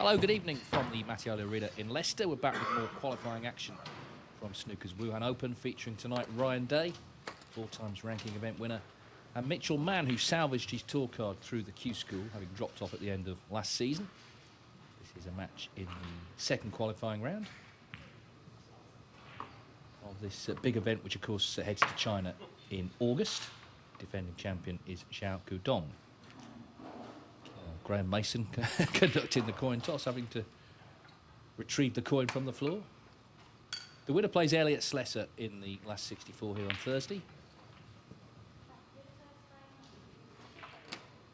Hello, good evening from the Mattioli Arena in Leicester. We're back with more qualifying action from Snooker's Wuhan Open, featuring tonight Ryan Day, 4 times ranking event winner, and Mitchell Mann, who salvaged his tour card through the Q School, having dropped off at the end of last season. This is a match in the second qualifying round of this big event, which of course heads to China in August. Defending champion is Zhao Guodong. Graham Mason conducting the coin toss, having to retrieve the coin from the floor. The winner plays Elliot Slesser in the last 64 here on Thursday.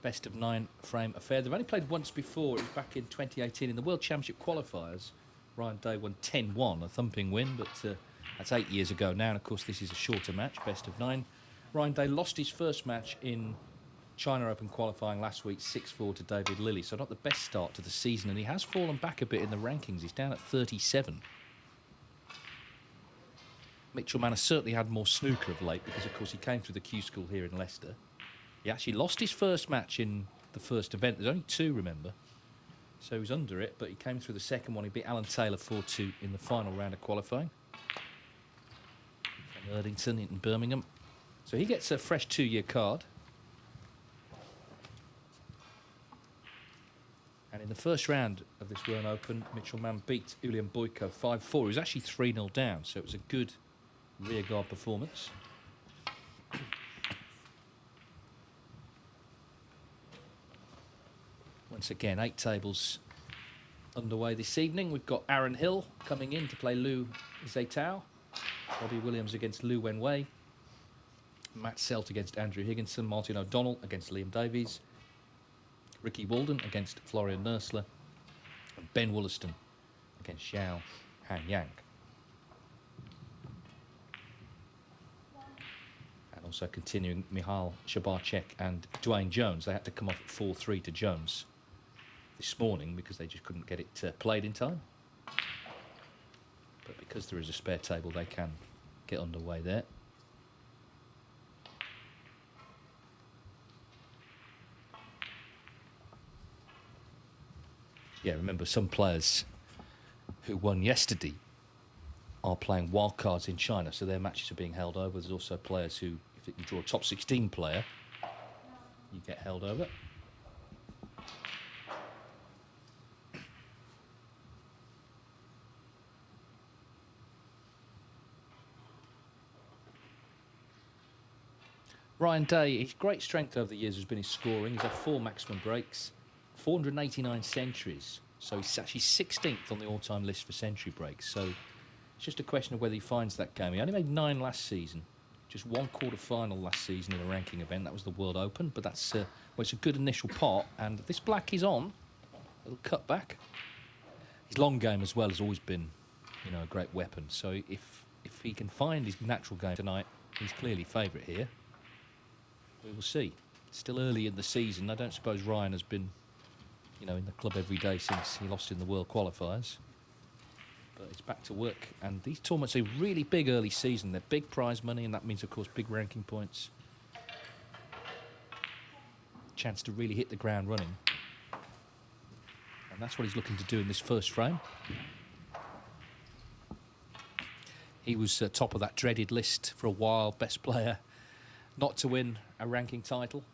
Best of 9 frame affair. They've only played once before. It was back in 2018 in the World Championship qualifiers. Ryan Day won 10-1, a thumping win, but that's 8 years ago now. And of course, this is a shorter match, best of 9. Ryan Day lost his first match in China Open qualifying last week, 6-4 to David Lilley. So not the best start to the season, and he has fallen back a bit in the rankings. He's down at 37. Mitchell Mann has certainly had more snooker of late because, of course, he came through the Q School here in Leicester. He actually lost his first match in the first event. There's only 2, remember. So he was under it, but he came through the second one. He beat Alan Taylor 4-2 in the final round of qualifying. From Erdington in Birmingham. So he gets a fresh 2-year card. And in the first round of this Wuhan Open, Mitchell Mann beat Ulian Boyko 5-4. He was actually 3-0 down, so it was a good rearguard performance. Once again, 8 tables underway this evening. We've got Aaron Hill coming in to play Liu Zhetao. Robbie Williams against Liu Wenwei. Matt Selt against Andrew Higginson. Martin O'Donnell against Liam Davies. Ricky Walden against Florian Nursler, and Ben Wollaston against Xiao Hanyang. And also continuing, Michal Shabarchek and Dwayne Jones. They had to come off at 4-3 to Jones this morning because they just couldn't get it played in time. But because there is a spare table, they can get underway there. Yeah, remember, some players who won yesterday are playing wildcards in China, so their matches are being held over. There's also players who, if you draw a top 16 player, you get held over. Ryan Day, his great strength over the years has been his scoring. He's had 4 maximum breaks. 489 centuries, so he's actually 16th on the all-time list for century breaks. So it's just a question of whether he finds that game. He only made 9 last season, just 1 quarter-final last season in a ranking event. That was the World Open, but that's well, it's a good initial pot. And this black is on, a little cut back. His long game as well has always been, you know, a great weapon. So if he can find his natural game tonight, he's clearly favourite here. We will see. It's still early in the season. I don't suppose Ryan has been, you know, in the club every day since he lost in the World Qualifiers. But it's back to work. And these tournaments are really big early season. They're big prize money, and that means, of course, big ranking points. Chance to really hit the ground running. And that's what he's looking to do in this first frame. He was top of that dreaded list for a while, best player not to win a ranking title.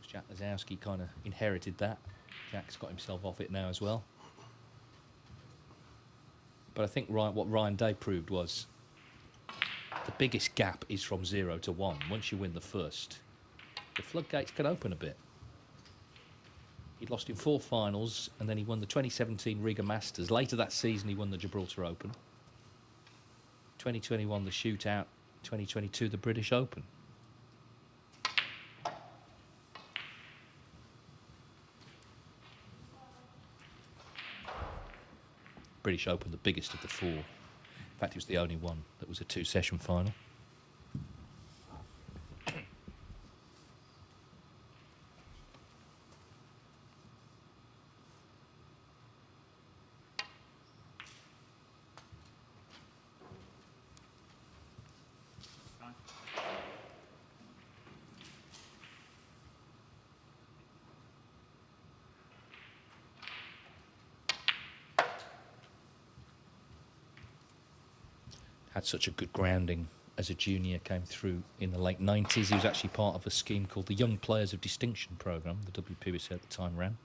Jack Lazowski kind of inherited that. Jack's got himself off it now as well. But I think what Ryan Day proved was the biggest gap is from 0 to 1. Once you win the first, the floodgates can open a bit. He'd lost in 4 finals, and then he won the 2017 Riga Masters. Later that season, he won the Gibraltar Open. 2021, the Shootout. 2022, the British Open. British Open, the biggest of the 4. In fact, it was the only one that was a 2-session final. had such a good grounding as a junior, came through in the late 90s. He was actually part of a scheme called the Young Players of Distinction programme, the WPBC at the time ran,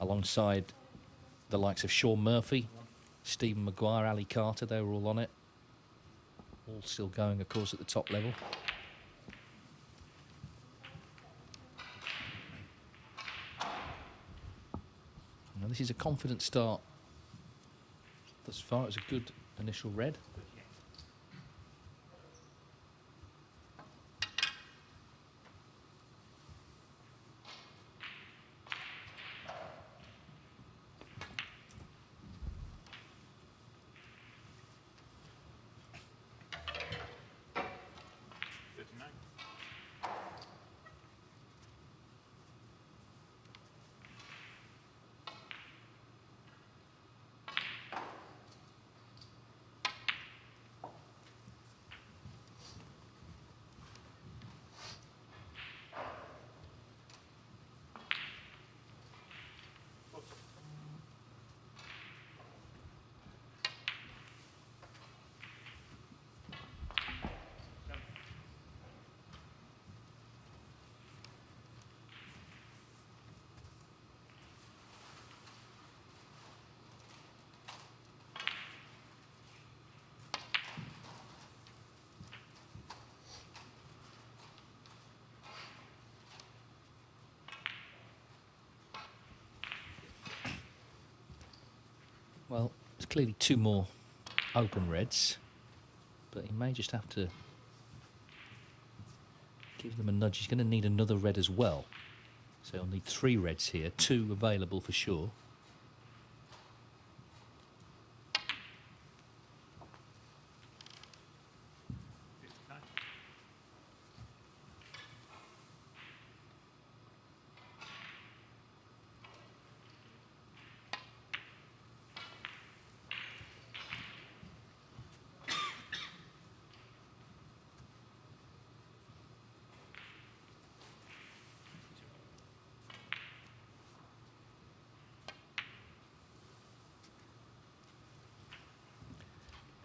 alongside the likes of Sean Murphy, Stephen Maguire, Ali Carter. They were all on it, all still going, of course, at the top level. Now, this is a confident start thus far. It's a good initial red. Well, there's clearly two more open reds, but he may just have to give them a nudge. He's going to need another red as well. So he'll need 3 reds here, 2 available for sure.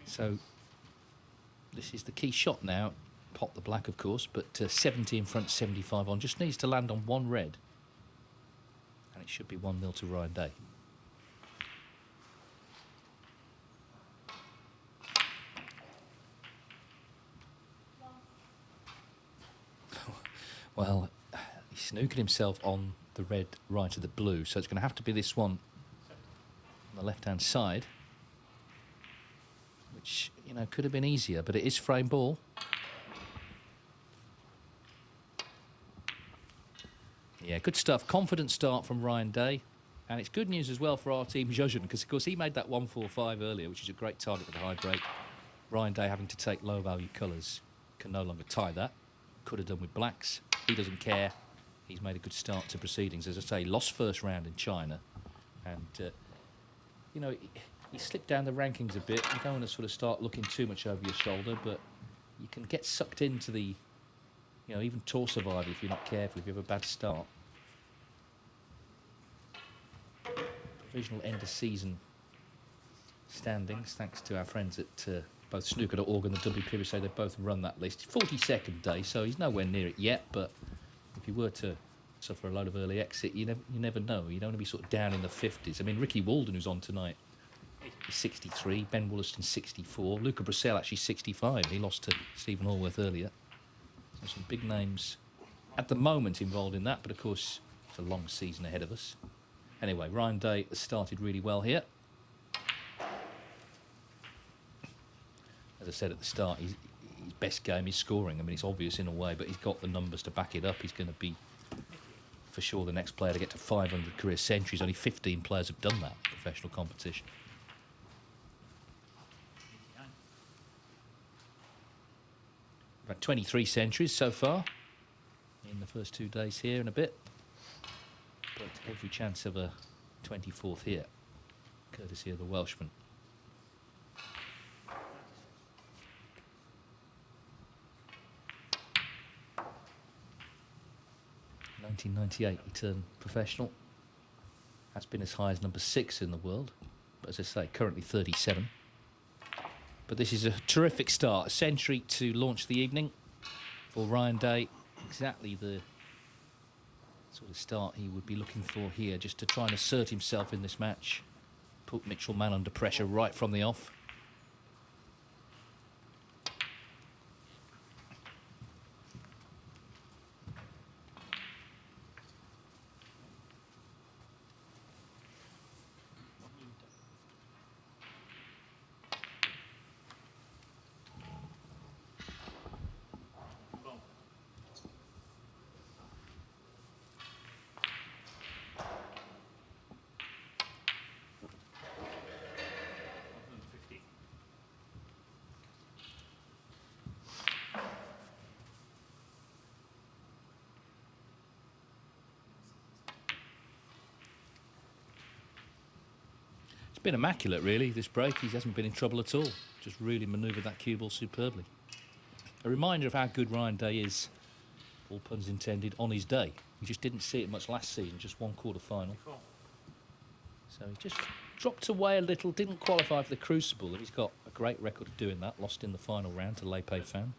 So this is the key shot now. Pop the black, of course, but 70 in front, 75 on. Just needs to land on 1 red. And it should be 1-0 to Ryan Day. Well, he snookered himself on the red right of the blue, so it's going to have to be this one on the left-hand side, which, you know, could have been easier, but it is frame ball. Yeah, good stuff. Confident start from Ryan Day. And it's good news as well for our team, Zhuzhen, because, of course, he made that 145 earlier, which is a great target with the high break. Ryan Day, having to take low-value colours, can no longer tie that. Could have done with blacks. He doesn't care. He's made a good start to proceedings. As I say, lost first round in China. And, you know, he slipped down the rankings a bit. You don't want to sort of start looking too much over your shoulder, but you can get sucked into the, you know, even tour survival if you're not careful, if you have a bad start. Provisional end of season standings, thanks to our friends at both Snooker.org and the WPBC. They both run that list. 42nd day, so he's nowhere near it yet, but if you were to suffer a load of early exit, you never know. You don't want to be sort of down in the 50s. I mean, Ricky Walden, who's on tonight, is 63, Ben Wollaston 64, Luca Brissell actually 65. He lost to Stephen Allworth earlier. So some big names at the moment involved in that, but of course it's a long season ahead of us. Anyway, Ryan Day has started really well here. As I said at the start, his best game is scoring. I mean, it's obvious in a way, but he's got the numbers to back it up. He's going to be, for sure, the next player to get to 500 career centuries. Only 15 players have done that in professional competition. We've had 23 centuries so far in the first 2 days here in a bit. But every chance of a 24th here, courtesy of the Welshman. 1998 he turned professional. Has been as high as number 6 in the world, but as I say, currently 37. But this is a terrific start. A century to launch the evening for Ryan Day. Exactly the sort of start he would be looking for here, just to try and assert himself in this match. Put Mitchell Mann under pressure right from the off. It's been immaculate, really, this break. He hasn't been in trouble at all. Just really manoeuvred that cue ball superbly. A reminder of how good Ryan Day is, all puns intended, on his day. We just didn't see it much last season, just one quarter-final. So he just dropped away a little, didn't qualify for the Crucible, and he's got a great record of doing that. Lost in the final round to Lei Pei Fan.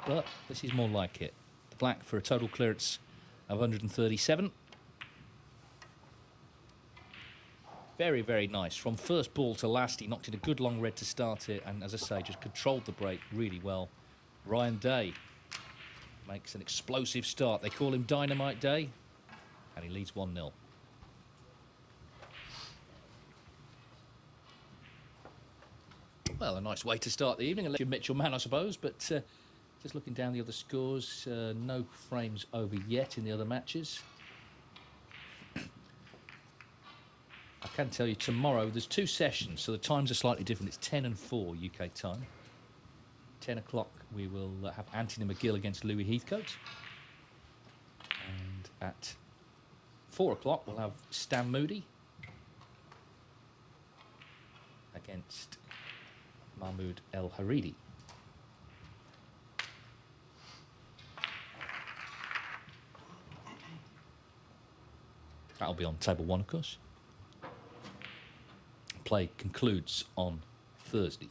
But this is more like it. The black for a total clearance of 137. Very, very nice. From first ball to last, he knocked in a good long red to start it, and as I say, just controlled the break really well. Ryan Day makes an explosive start. They call him Dynamite Day, and he leads 1-0. Well, a nice way to start the evening. Unless you're Mitchell Mann, I suppose, but just looking down the other scores, no frames over yet in the other matches. I can tell you tomorrow there's 2 sessions, so the times are slightly different. It's 10 and 4 UK time. 10 o'clock we will have Anthony McGill against Louis Heathcote. And at 4 o'clock we'll have Stan Moody against Mahmoud El Haridi. That'll be on table 1, of course. Play concludes on Thursday.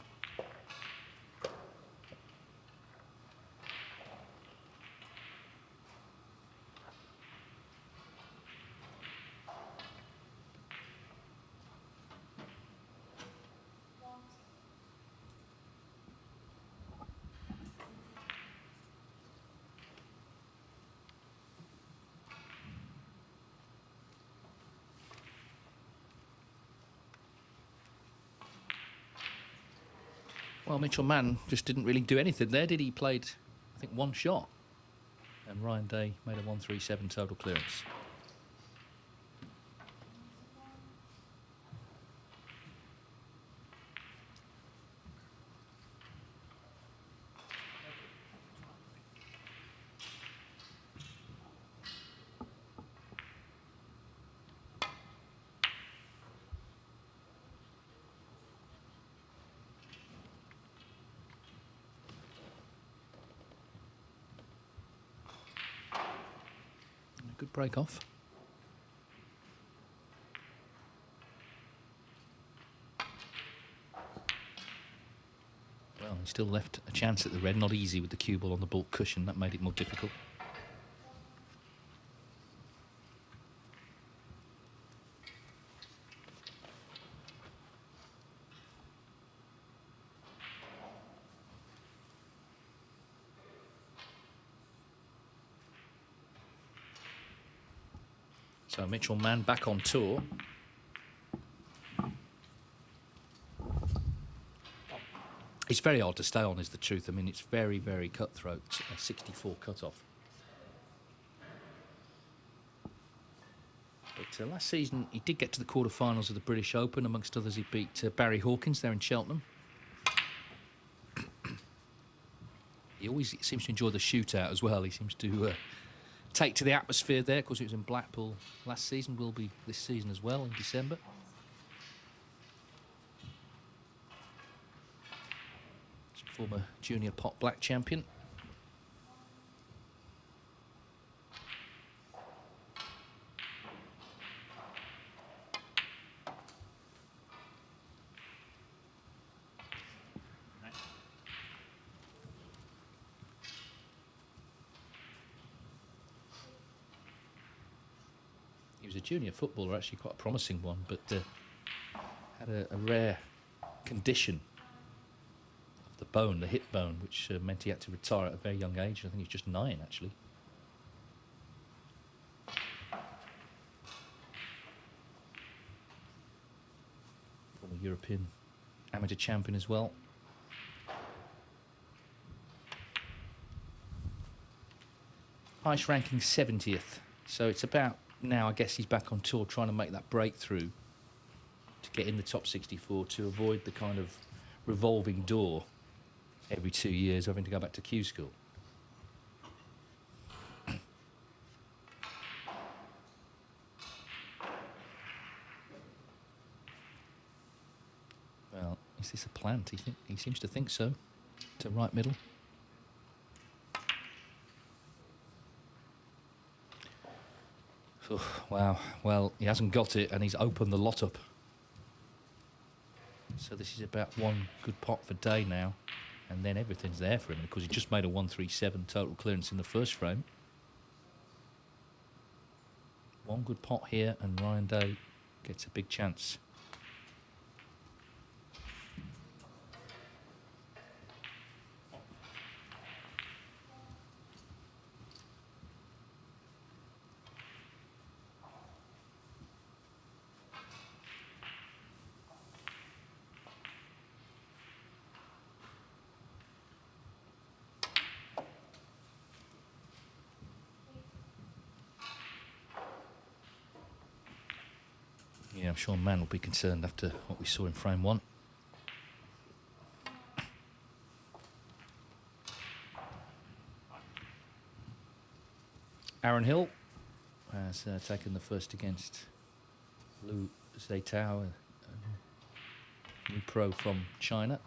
Well, Mitchell Mann just didn't really do anything there, did he? He played, I think, 1 shot. And Ryan Day made a 137 total clearance. Good break off. Well, he still left a chance at the red. Not easy with the cue ball on the baulk cushion. That made it more difficult. So Mitchell Mann back on tour. It's very hard to stay on, is the truth. I mean, it's very, very cutthroat. A 64 cut-off. But last season, he did get to the quarterfinals of the British Open. Amongst others, he beat Barry Hawkins there in Cheltenham. He always seems to enjoy the shootout as well. He seems to take to the atmosphere there. Of course, he was in Blackpool last season, will be this season as well in December. Former junior pot black champion. a junior footballer, actually quite a promising one, but had a rare condition of the bone, the hip bone, which meant he had to retire at a very young age. I think he's just 9, actually. Former European amateur champion as well. Highest ranking 70th. So it's about now, I guess he's back on tour trying to make that breakthrough to get in the top 64 to avoid the kind of revolving door every 2 years having to go back to Q school. Well, is this a plant? He seems to think so. To right middle. Oh, wow. Well, he hasn't got it, and he's opened the lot up. So this is about one good pot for Day now, and then everything's there for him, because he just made a 137 total clearance in the first frame. One good pot here, and Ryan Day gets a big chance. Yeah, I'm sure Mann will be concerned after what we saw in frame 1. Aaron Hill has taken the first against Lu Zheitao, a new pro from China.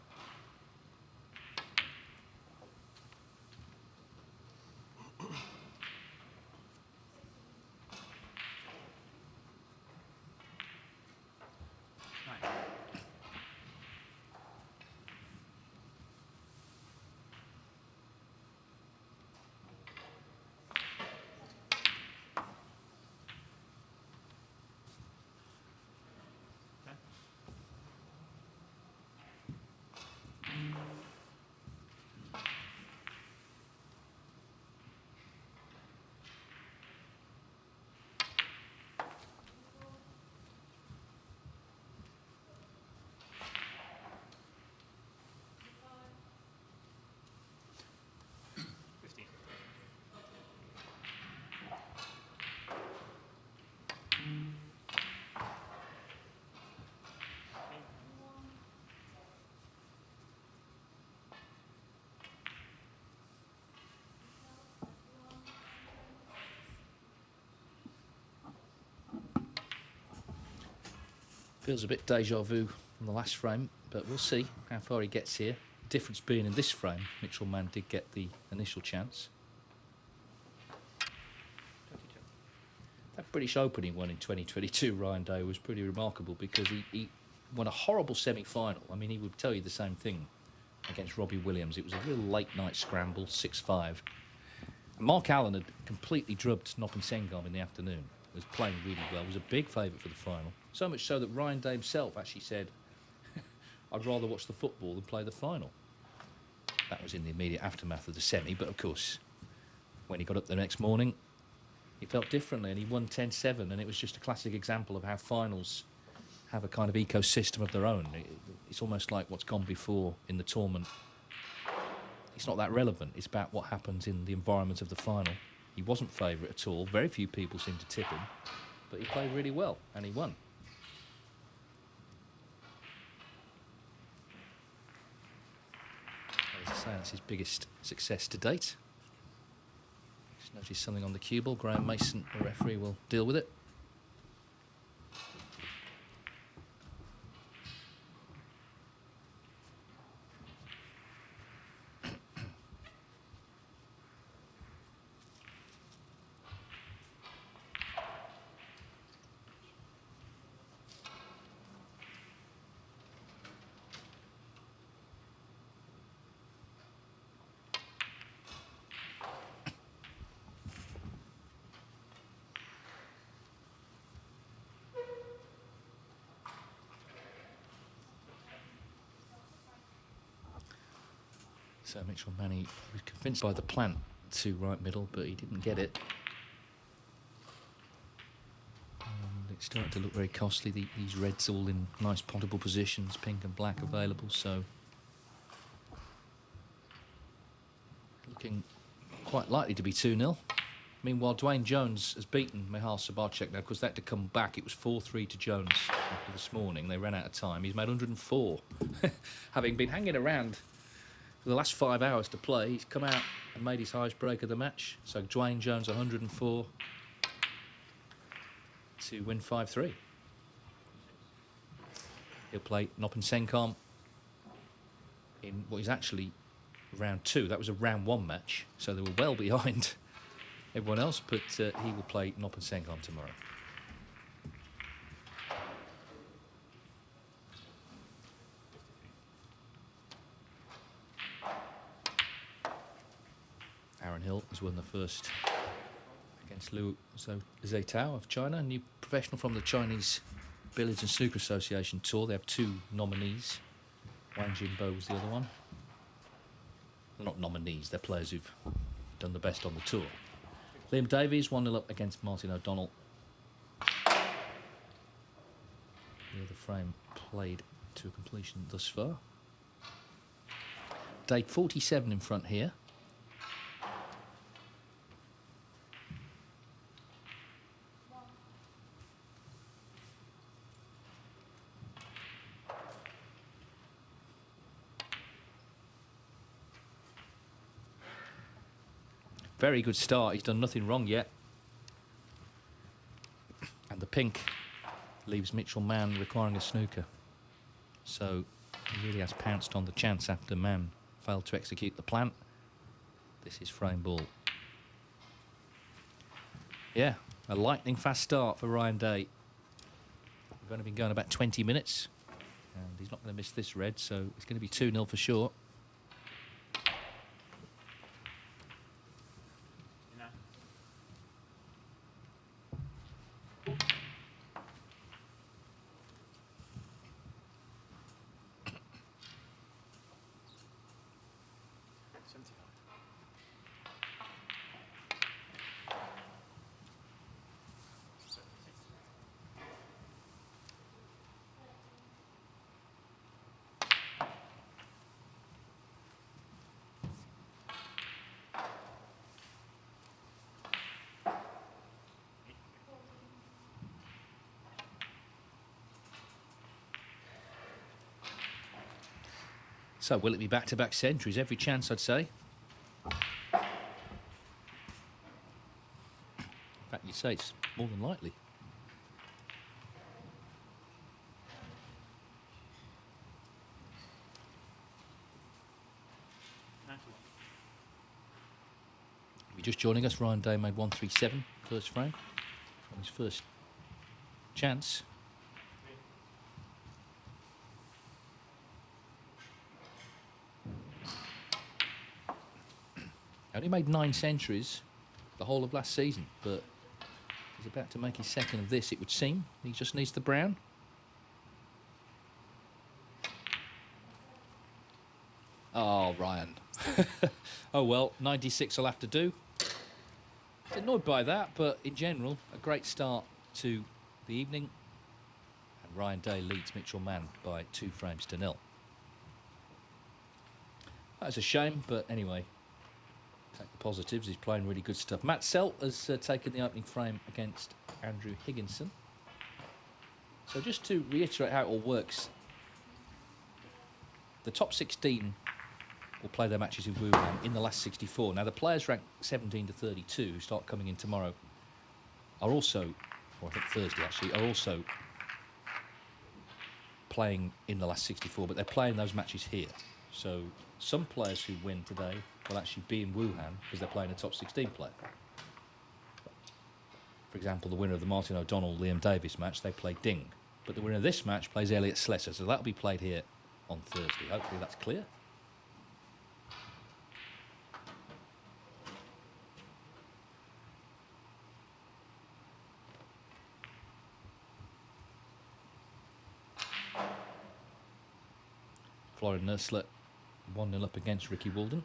Feels a bit deja vu from the last frame, but we'll see how far he gets here. Difference being in this frame, Mitchell Mann did get the initial chance. That British Open he won in 2022, Ryan Day, was pretty remarkable because he won a horrible semi-final. I mean, he would tell you the same thing against Robbie Williams. It was a real late-night scramble, 6-5. Mark Allen had completely drubbed Noppin Sengam in the afternoon. Was playing really well, was a big favourite for the final. So much so that Ryan Day himself actually said, I'd rather watch the football than play the final. That was in the immediate aftermath of the semi, but of course, when he got up the next morning, he felt differently, and he won 10-7, and it was just a classic example of how finals have a kind of ecosystem of their own. It's almost like what's gone before in the tournament. It's not that relevant. It's about what happens in the environment of the final. He wasn't favourite at all. Very few people seemed to tip him, but he played really well, and he won. As I say, that's his biggest success to date. Just noticed something on the cue ball. Graham Mason, the referee, will deal with it. So Mitchell Mann, he was convinced by the plant to right middle, but he didn't get it. And it's starting to look very costly. These reds all in nice pottable positions, pink and black available, so looking quite likely to be 2-0. Meanwhile, Dwayne Jones has beaten Michal Sabacek now, because they had to come back. It was 4-3 to Jones after this morning. They ran out of time. He's made 104. Having been hanging around for the last 5 hours to play, he's come out and made his highest break of the match. So Dwayne Jones 104 to win 5-3. He'll play Noppen Senkom in what is actually round 2. That was a round 1 match, so they were well behind everyone else, but he will play Noppen Senkom tomorrow. Aaron Hill has won the first against Liu Zhetao of China, a new professional from the Chinese Billiards and Snooker Association Tour. They have 2 nominees. Wang Jinbo was the other one. They're not nominees, they're players who've done the best on the tour. Liam Davies 1-0 up against Martin O'Donnell. The other frame played to completion thus far. Date 47 in front here. Very good start. He's done nothing wrong yet. And the pink leaves Mitchell Mann requiring a snooker. So he really has pounced on the chance after Mann failed to execute the plan. This is frame ball. Yeah, a lightning fast start for Ryan Day. We've only been going about 20 minutes. And he's not going to miss this red, so it's going to be 2-0 for sure. So will it be back-to-back centuries? Every chance, I'd say. In fact, you'd say it's more than likely. If you're just joining us, Ryan Day made 137 first frame on his first chance. Only made 9 centuries the whole of last season, but he's about to make his second of this, it would seem. He just needs the brown. Oh, Ryan. Oh, well, 96 will have to do. Annoyed by that, but in general, a great start to the evening. And Ryan Day leads Mitchell Mann by 2 frames to 0. That's a shame, but anyway, take the positives. He's playing really good stuff. Matt Selt has taken the opening frame against Andrew Higginson. So just to reiterate how it all works, the top 16 will play their matches in Wuhan in the last 64. Now, the players ranked 17 to 32 who start coming in tomorrow are also, or I think Thursday actually, are also playing in the last 64, but they're playing those matches here. So some players who win today will actually be in Wuhan because they're playing a top 16 player. For example, the winner of the Martin O'Donnell-Liam Davis match, they play Ding. But the winner of this match plays Elliot Slesser, so that'll be played here on Thursday. Hopefully that's clear. Florian Nurslet 1-0 up against Ricky Walden.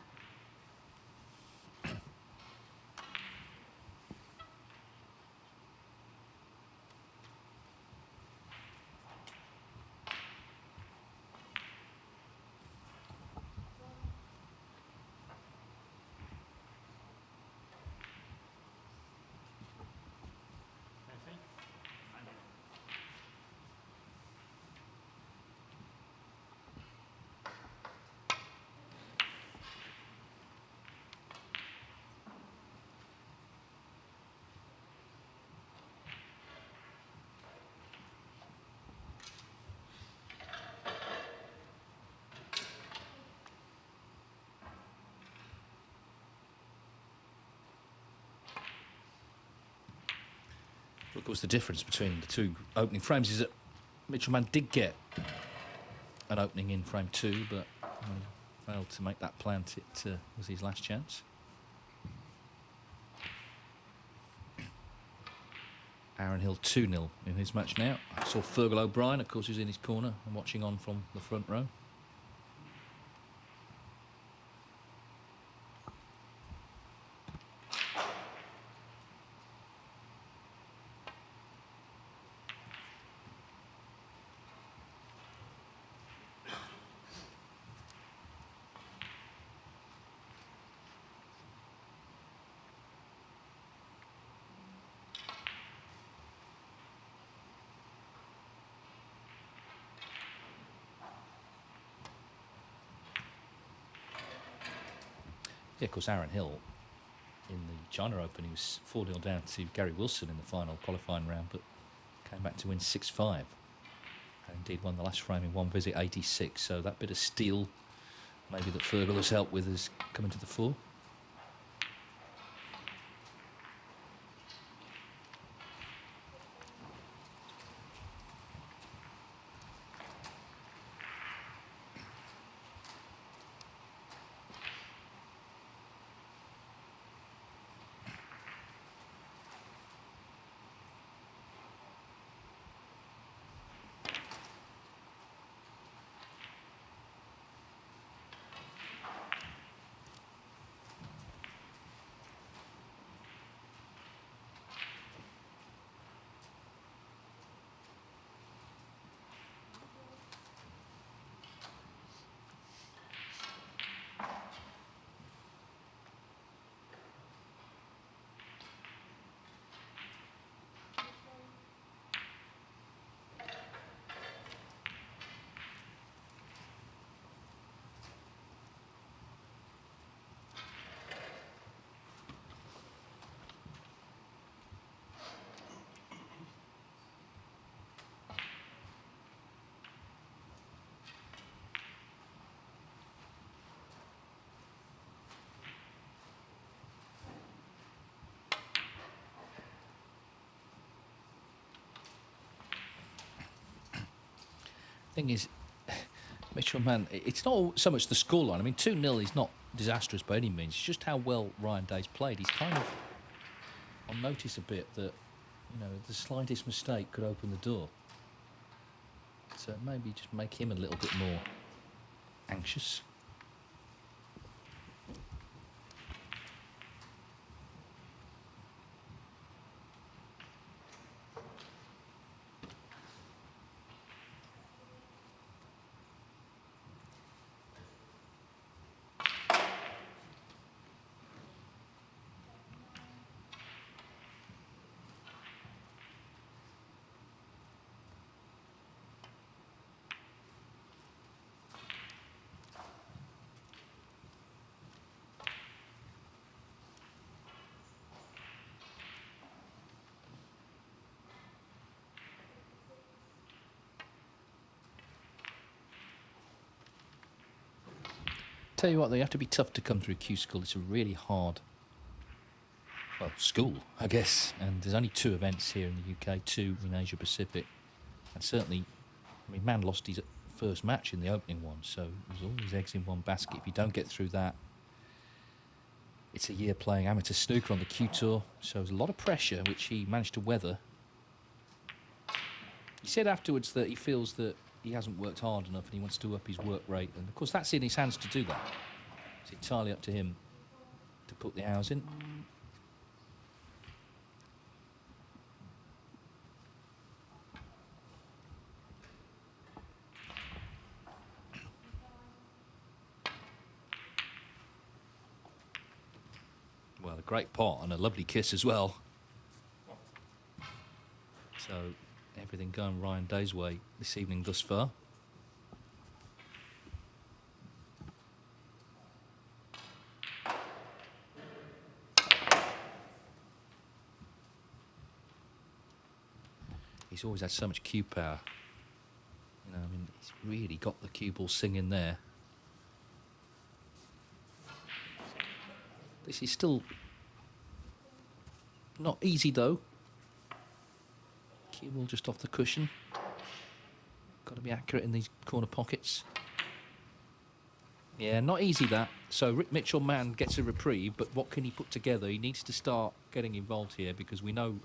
Of course, the difference between the two opening frames is that Mitchell Mann did get an opening in frame 2, but failed to make that plant. It was his last chance. Aaron Hill 2-0 in his match now. I saw Fergal O'Brien, of course, who's in his corner and watching on from the front row. Yeah, of course, Aaron Hill in the China Open, he was 4-0 down to Gary Wilson in the final qualifying round, but came back to win 6-5. And indeed won the last frame in one visit, 86. So that bit of steel, maybe that Fergal has helped with, has come into the fore. Thing is, Mitchell Mann, it's not so much the scoreline. I mean, 2-0 is not disastrous by any means. It's just how well Ryan Day's played. He's kind of on notice a bit that, you know, the slightest mistake could open the door. So maybe just make him a little bit more anxious. Tell you what, they have to be tough to come through Q School. It's a really hard, well, school, I guess. And there's only 2 events here in the UK, 2 in Asia Pacific. And certainly, I mean, Mann lost his first match in the opening one, so there's all his eggs in one basket. If you don't get through that, it's a year playing amateur snooker on the Q Tour, so there's a lot of pressure, which he managed to weather. He said afterwards that he feels that he hasn't worked hard enough and he wants to up his work rate. And of course, that's in his hands to do that. It's entirely up to him to put the hours in. Well, a great pot and a lovely kiss as well. So everything going Ryan Day's way this evening thus far. He's always had so much cue power. You know, I mean, he's really got the cue ball singing there. This is still not easy though. Cue ball just off the cushion. Got to be accurate in these corner pockets. Yeah, not easy that. So Rick Mitchell Mann gets a reprieve, but what can he put together? He needs to start getting involved here because we know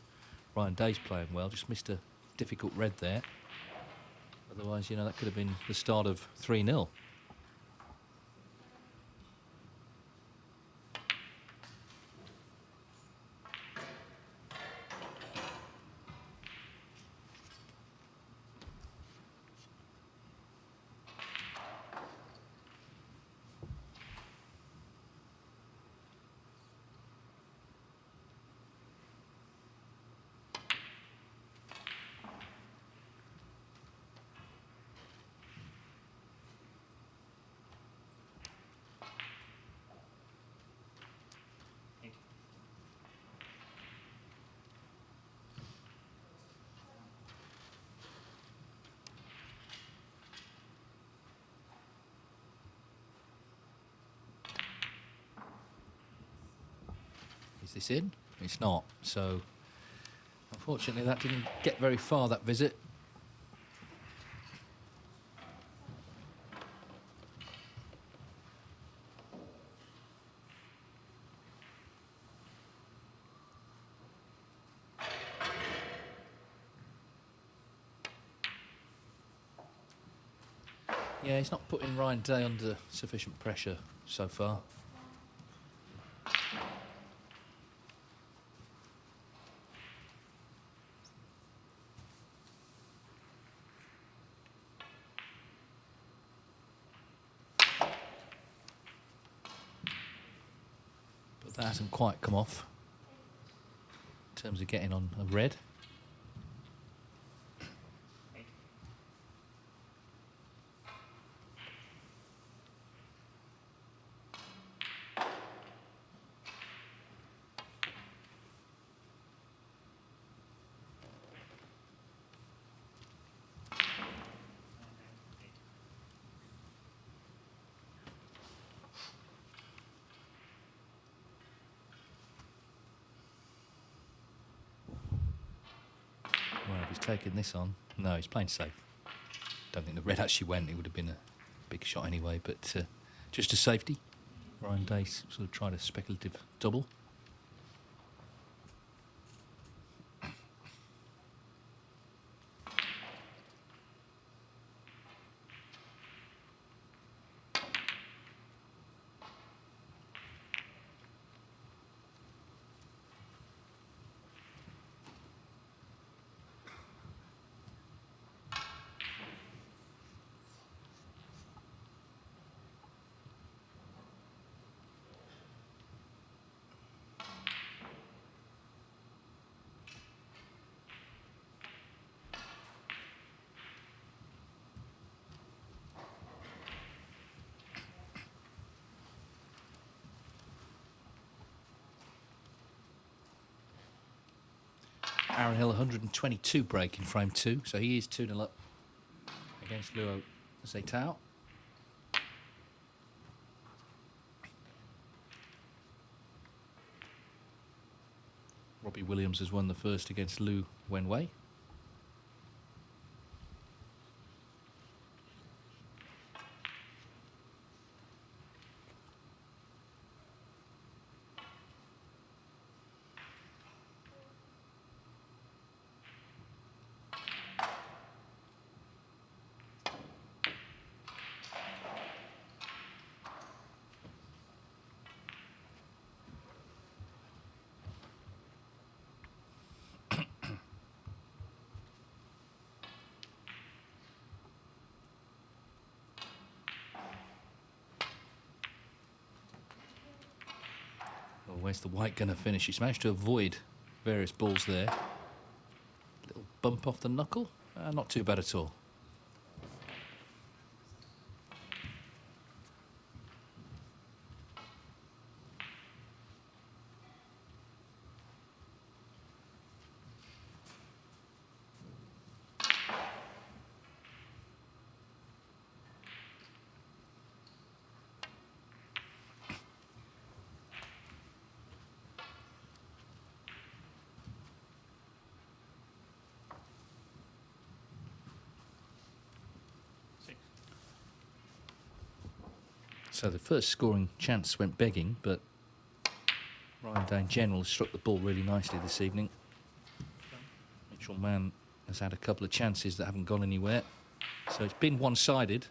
Ryan Day's playing well. Just missed a difficult red there. Otherwise, you know, that could have been the start of 3-0. Is this in? It's not. So, unfortunately, that didn't get very far, that visit. Yeah, he's not putting Ryan Day under sufficient pressure so far. But that hasn't quite come off in terms of getting on a red. Well, if he's taking this on, no, he's playing safe. Don't think the red actually went. It would have been a big shot anyway, but just a safety. Ryan Day sort of tried a speculative double. Aaron Hill 122 break in frame 2, so he is 2-0 up against Luo Zaytao. Robbie Williams has won the first against Liu Wenwei. where's the white going to finish? He's managed to avoid various balls there. Little bump off the knuckle. Not too bad at all. So the first scoring chance went begging, but Ryan Day in general has struck the ball really nicely this evening. Mitchell Mann has had a couple of chances that haven't gone anywhere. So it's been one-sided.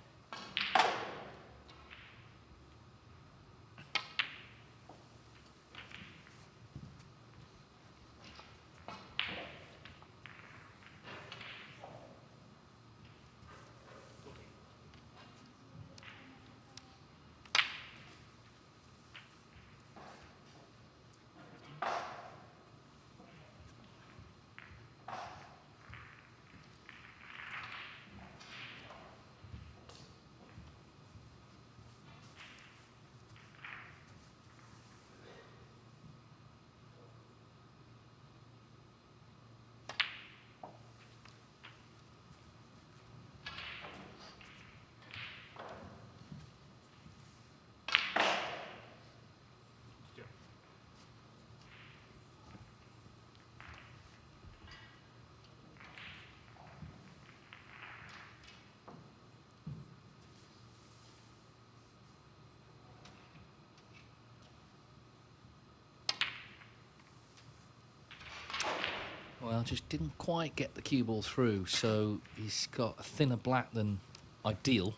Well, just didn't quite get the cue ball through, so he's got a thinner black than ideal.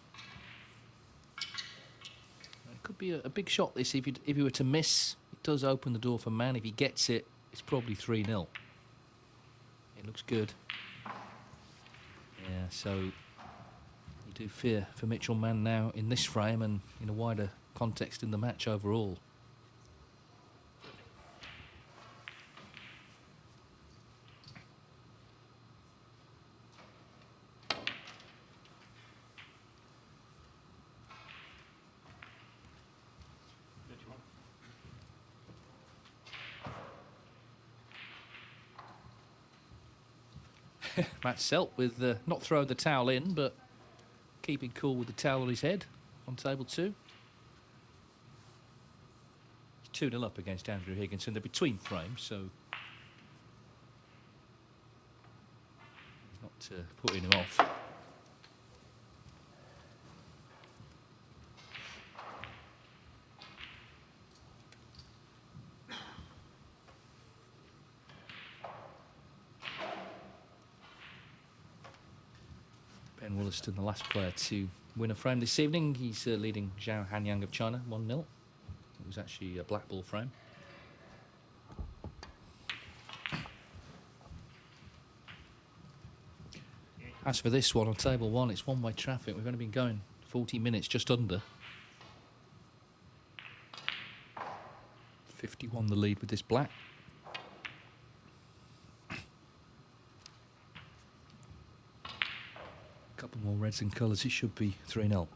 It could be a big shot, this. If he were to miss, it does open the door for Mann. If he gets it, it's probably 3-0. It looks good. Yeah, so you do fear for Mitchell Mann now in this frame and in a wider context in the match overall. Matt Selt with not throwing the towel in, but keeping cool with the towel on his head on table 2. He's 2-0 up against Andrew Higginson. They're between frames, so he's not putting him off. Ben Wollaston, the last player to win a frame this evening. He's leading Zhao Hanyang of China 1-0. It was actually a black ball frame. As for this one on table 1, it's one-way traffic. We've only been going 40 minutes, just under. 51 the lead with this black. Couple more reds and colours, it should be 3-0.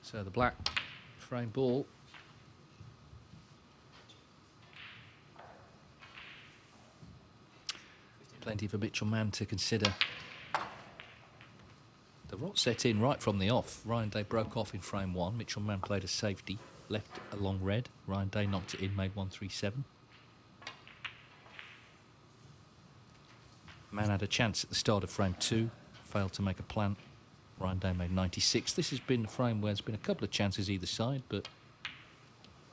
So the black frame ball. Plenty for Mitchell Mann to consider. The rot set in right from the off. Ryan Day broke off in frame 1. Mitchell Mann played a safety, left a long red. Ryan Day knocked it in, made 137. Mann had a chance at the start of frame 2, failed to make a plant. Ryan Day made 96. This has been a frame where there's been a couple of chances either side, but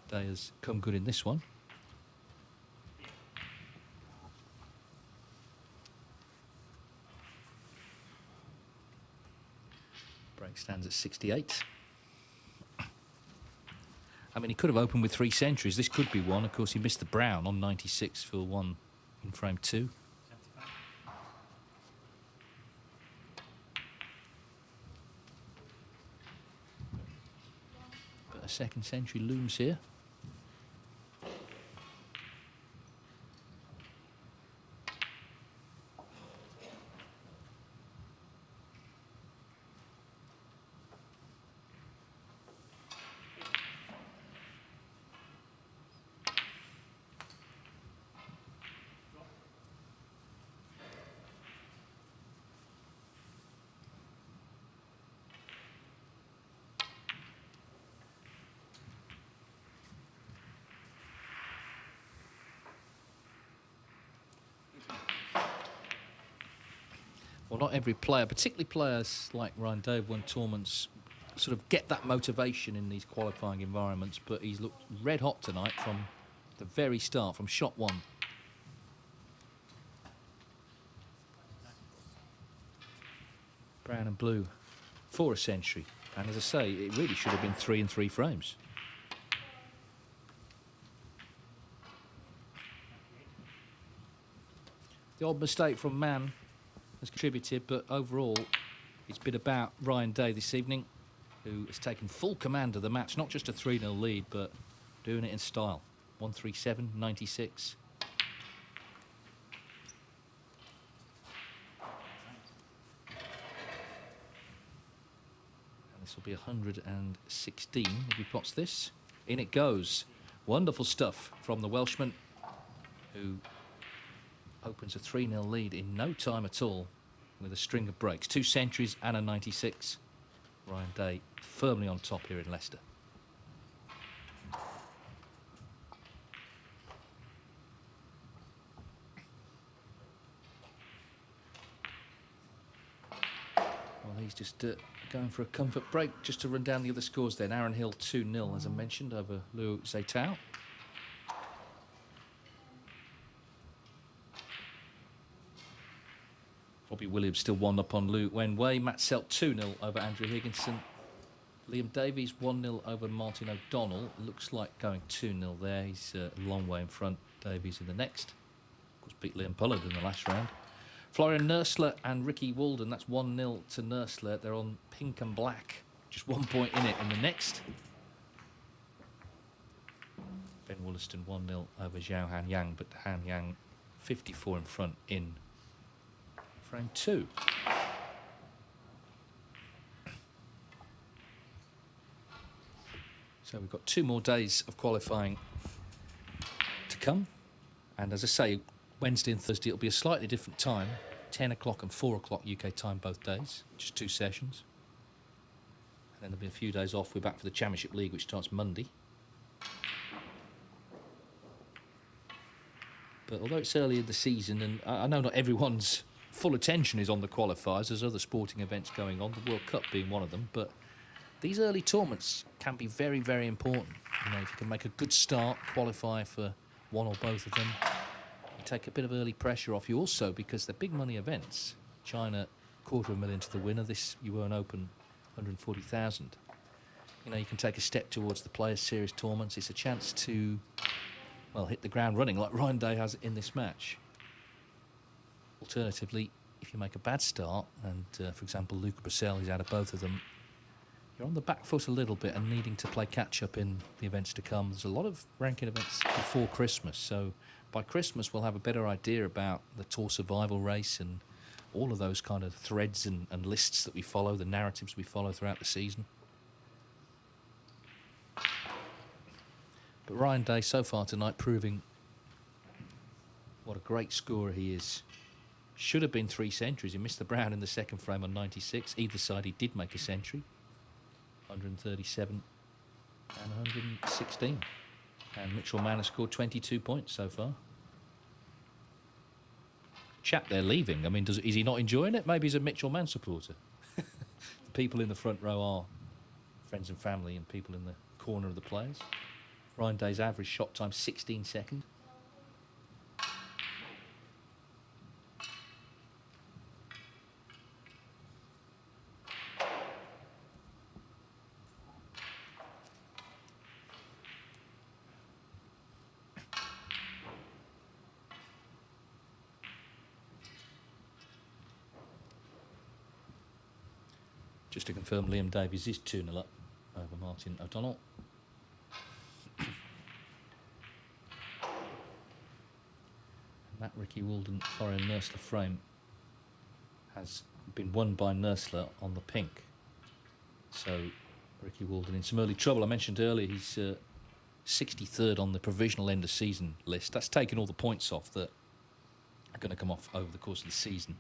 Day has come good in this one. Break stands at 68. I mean, he could have opened with 3 centuries. This could be one. Of course, he missed the brown on 96 for 1 in frame 2. But a second century looms here. Well, not every player, particularly players like Ryan Day, won tournaments, sort of get that motivation in these qualifying environments, but he's looked red hot tonight from the very start, from shot 1. Brown and blue for a century. And as I say, it really should have been 3 in 3 frames. The odd mistake from Mann has contributed, but overall it's been about Ryan Day this evening, who has taken full command of the match, not just a 3-0 lead, but doing it in style. 137, 96. And this will be 116 if he pots this. In it goes. Wonderful stuff from the Welshman, who opens a 3-0 lead in no time at all with a string of breaks. 2 centuries and a 96. Ryan Day firmly on top here in Leicester. Well, he's just going for a comfort break just to run down the other scores then. Aaron Hill 2-0, as I mentioned, over Liu Zheitao. Robbie Williams still 1-up on Liu Wenwei. Matt Selt 2-0 over Andrew Higginson. Liam Davies 1-0 over Martin O'Donnell. Looks like going 2-0 there. He's a long way in front. Davies in the next. Of course, beat Liam Pollard in the last round. Florian Nursler and Ricky Walden. That's 1-0 to Nursler. They're on pink and black. Just 1 point in it in the next. Ben Wollaston 1-0 over Zhao Han Yang, but Han Yang 54 in front in frame 2. So we've got 2 more days of qualifying to come. And as I say, Wednesday and Thursday it'll be a slightly different time. 10 o'clock and 4 o'clock UK time both days. Just 2 sessions. And then there'll be a few days off. We're back for the Championship League, which starts Monday. But although it's early in the season, and I know not everyone's full attention is on the qualifiers, there's other sporting events going on, the World Cup being one of them, but these early tournaments can be very, very important. You know, if you can make a good start, qualify for one or both of them, you take a bit of early pressure off you also, because they're big money events. China, $250,000 to the winner. This UN Open, 140,000. You know, you can take a step towards the Players Series tournaments. It's a chance to, well, hit the ground running like Ryan Day has in this match. Alternatively, if you make a bad start, and for example, Luca Brissell is out of both of them, you're on the back foot a little bit and needing to play catch-up in the events to come. There's a lot of ranking events before Christmas, so by Christmas we'll have a better idea about the Tour Survival race and all of those kind of threads and lists that we follow, the narratives we follow throughout the season. But Ryan Day so far tonight proving what a great scorer he is. Should have been 3 centuries. He missed the brown in the second frame on 96. Either side, he did make a century. 137 and 116. And Mitchell Mann has scored 22 points so far. Chap there leaving. I mean, is he not enjoying it? Maybe he's a Mitchell Mann supporter. The people in the front row are friends and family, and people in the corner of the players. Ryan Day's average shot time 16 seconds. Just to confirm, Liam Davies is 2-0 up over Martin O'Donnell. That Ricky Walden Florian Nursler frame has been won by Nursler on the pink. So Ricky Walden in some early trouble. I mentioned earlier he's 63rd on the provisional end of season list. That's taken all the points off that are going to come off over the course of the season.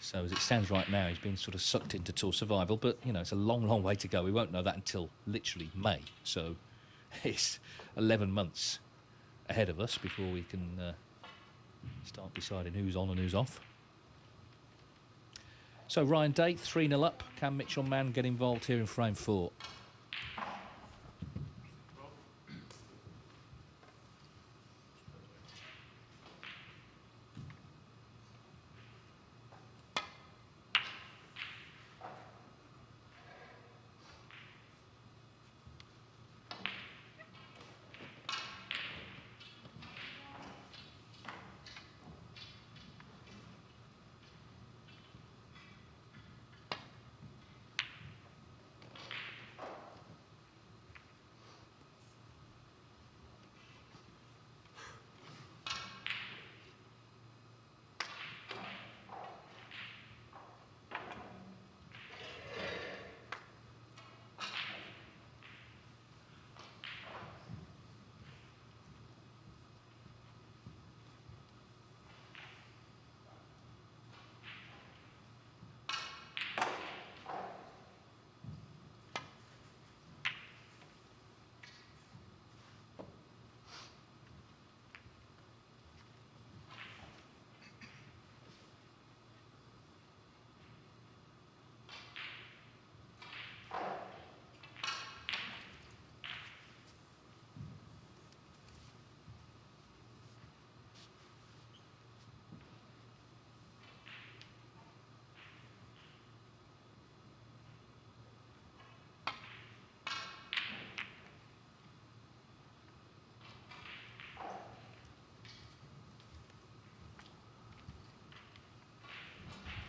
So as it stands right now, he's been sort of sucked into tour survival, but, you know, it's a long, long way to go. We won't know that until literally May. So it's 11 months ahead of us before we can start deciding who's on and who's off. So Ryan Day, 3-0 up. Can Mitchell Mann get involved here in frame 4?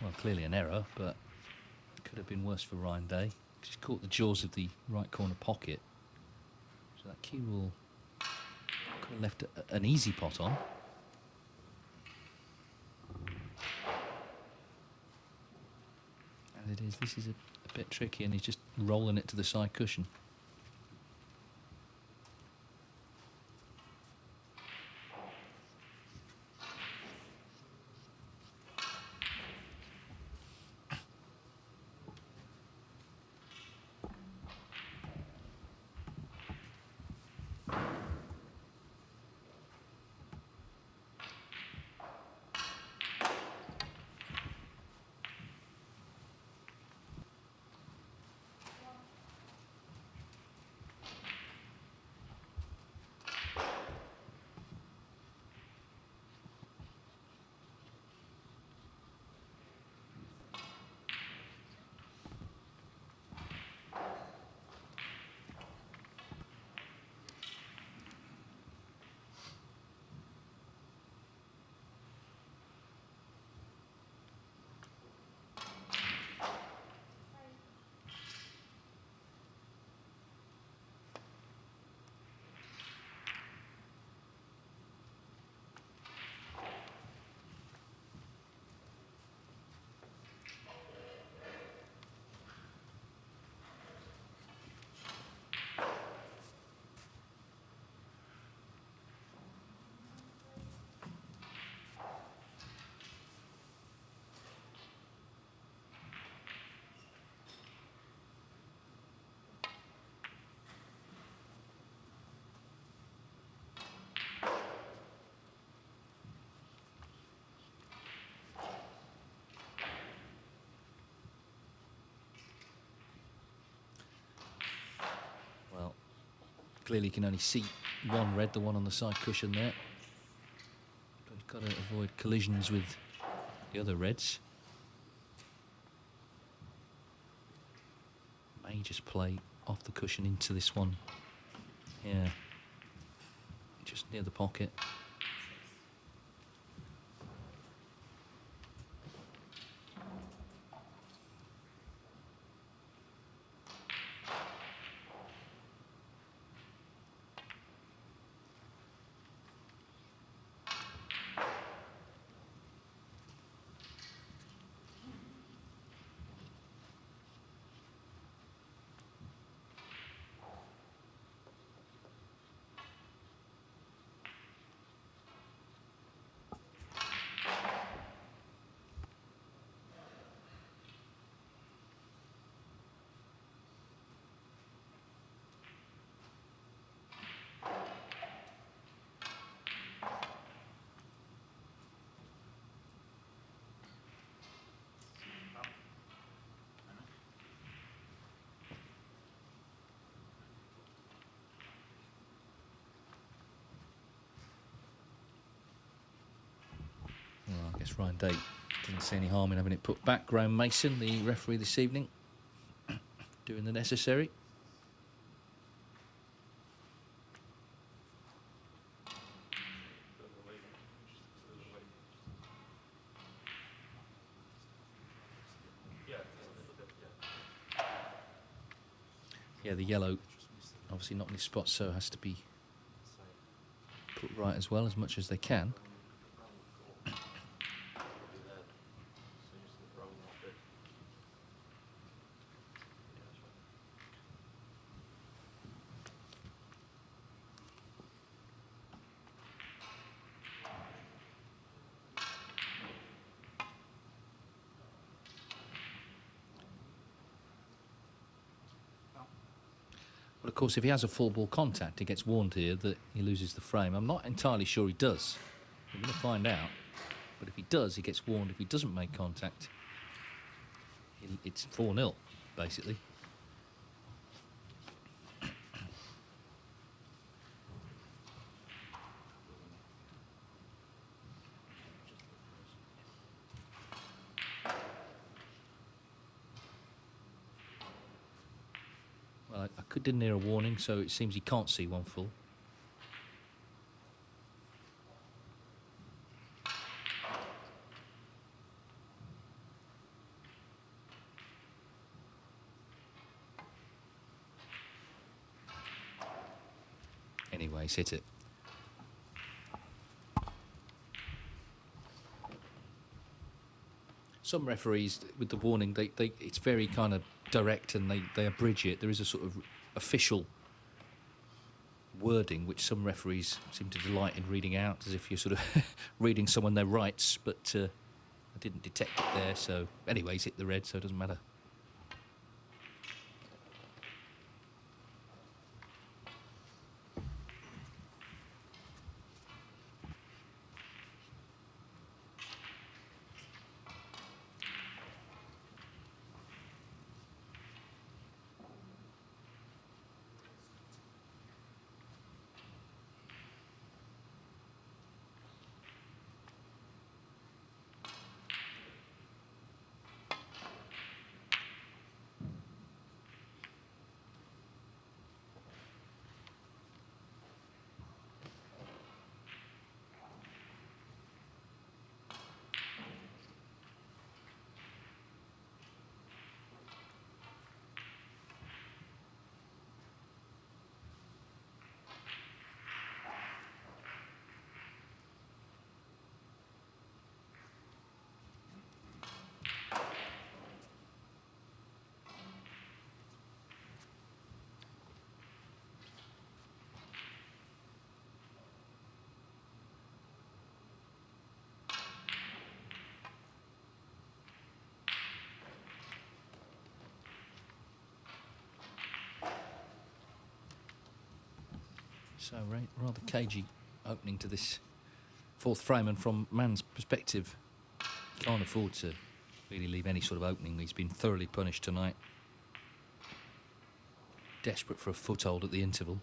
Well, clearly an error, but it could have been worse for Ryan Day. He's caught the jaws of the right corner pocket. So that cue ball could have left an easy pot on. And it is. This is a bit tricky, and he's just rolling it to the side cushion. Clearly you can only see one red, the one on the side cushion there. But you've got to avoid collisions with the other reds. May just play off the cushion into this one. Yeah, just near the pocket. Well, I guess Ryan Day didn't see any harm in having it put back. Graham Mason, the referee this evening, doing the necessary. Yeah, the yellow obviously not in his spot, so it has to be put right as well, as much as they can. But of course, if he has a full ball contact, he gets warned here that he loses the frame. I'm not entirely sure he does. We're going to find out. But if he does, he gets warned. If he doesn't make contact, it's 4-0, basically. Well, I didn't hear a warning, so it seems he can't see one full. Anyway, he's hit it. Some referees, with the warning, it's very kind of direct and they abridge it. There is a sort of official wording which some referees seem to delight in reading out, as if you're sort of reading someone their rights, but I didn't detect it there. So anyway, he's hit the red, so it doesn't matter. So, rather cagey opening to this fourth frame, and from Mann's perspective, can't afford to really leave any sort of opening. He's been thoroughly punished tonight. Desperate for a foothold at the interval.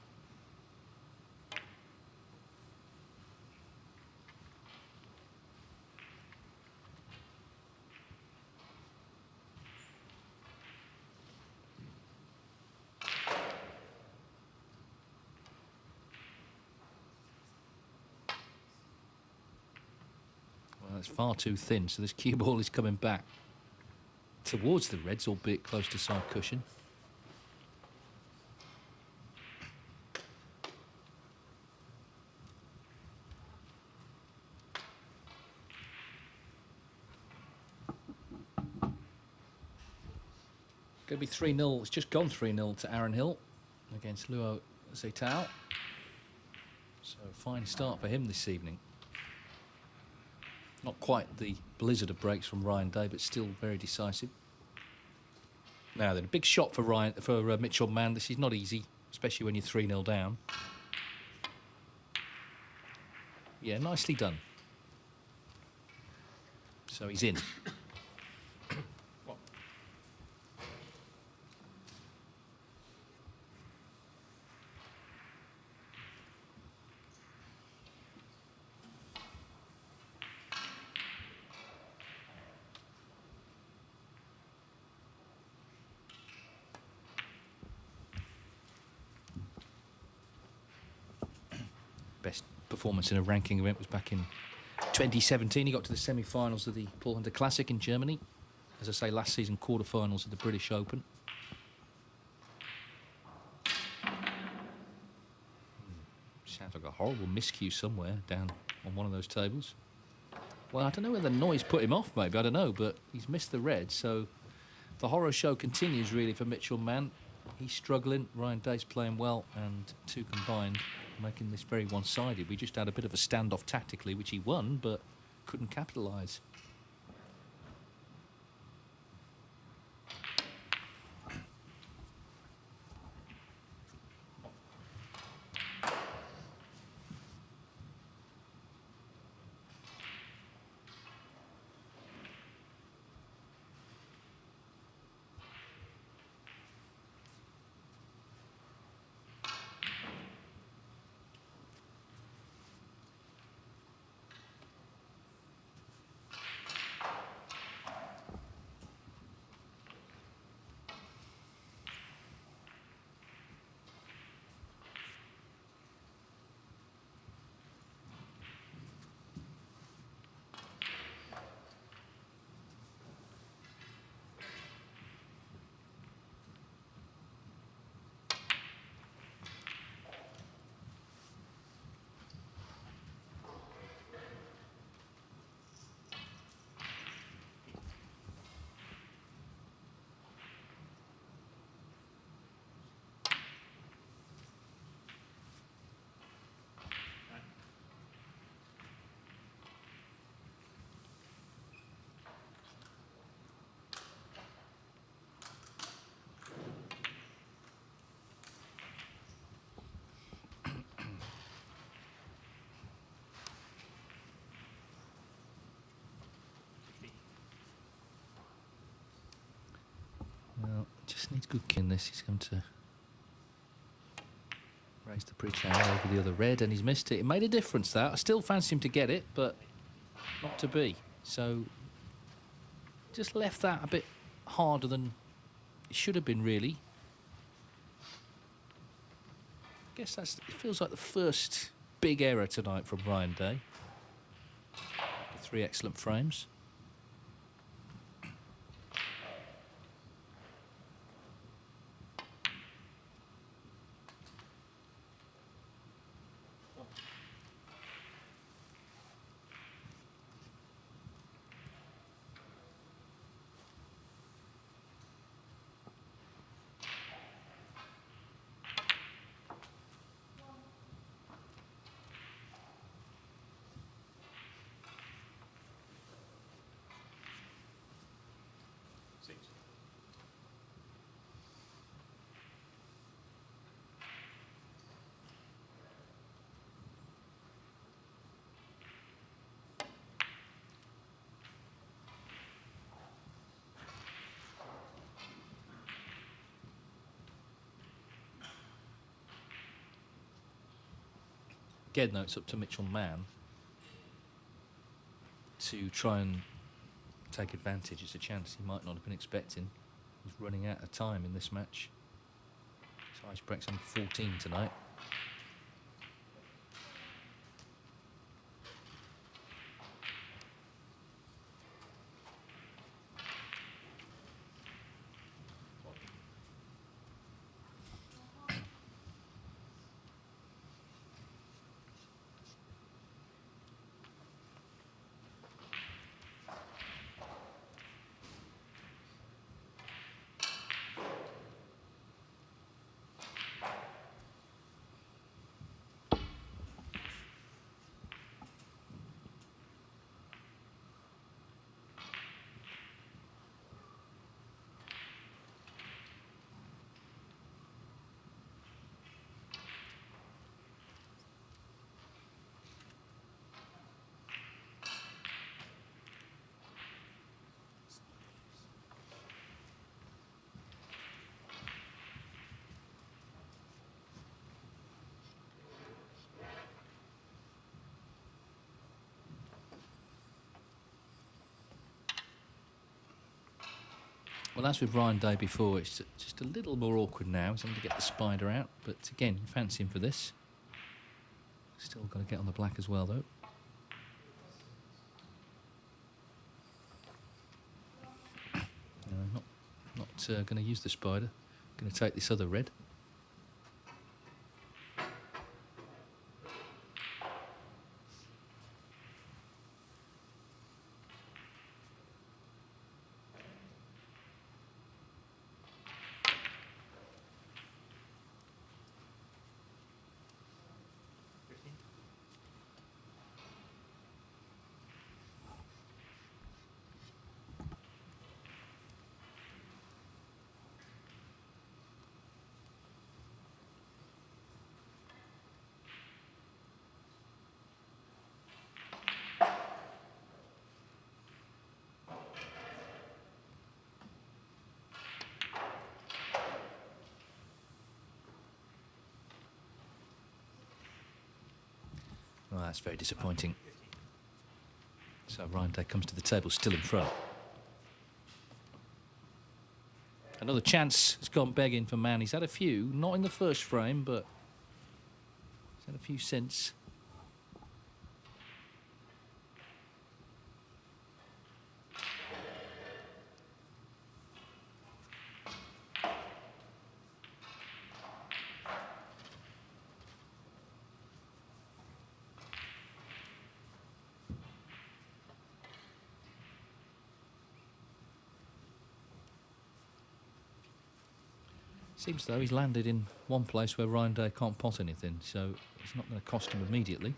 That's far too thin, so this cue ball is coming back towards the Reds, albeit close to side cushion. Going to be 3-0. It's just gone 3-0 to Aaron Hill against Luo Zetao. So fine start for him this evening. Not quite the blizzard of breaks from Ryan Day, but still very decisive. Now then, a big shot for Mitchell Mann. This is not easy, especially when you're 3-0 down. Yeah, nicely done. So he's in. Best performance in a ranking event was back in 2017. He got to the semi-finals of the Paul Hunter Classic in Germany. As I say, last season quarter-finals of the British Open. Sounds like a horrible miscue somewhere down on one of those tables. Well, I don't know whether the noise put him off, maybe, I don't know, but he's missed the red, so the horror show continues really for Mitchell Mann. He's struggling, Ryan Day's playing well, and two combined, making this very one-sided. We just had a bit of a standoff tactically, which he won, but couldn't capitalise. Well, just needs good key in this. He's going to raise the pre-channel over the other red, and he's missed it. It made a difference, that. I still fancy him to get it, but not to be. So just left that a bit harder than it should have been, really. I guess it feels like the first big error tonight from Ryan Day. 3 excellent frames. Again, though, it's up to Mitchell Mann to try and take advantage. It's a chance he might not have been expecting. He's running out of time in this match. So ice breaks on 14 tonight. Well, as with Ryan Day before, it's just a little more awkward now. He's having to get the spider out. But again, you fancy him for this. Still got to get on the black as well, though. No, not going to use the spider. Going to take this other red. Well, that's very disappointing. So Ryan Day comes to the table still in front. Another chance has gone begging for Mann. He's had a few, not in the first frame, but he's had a few since. Seems though he's landed in one place where Ryan Day can't pot anything, so it's not going to cost him immediately.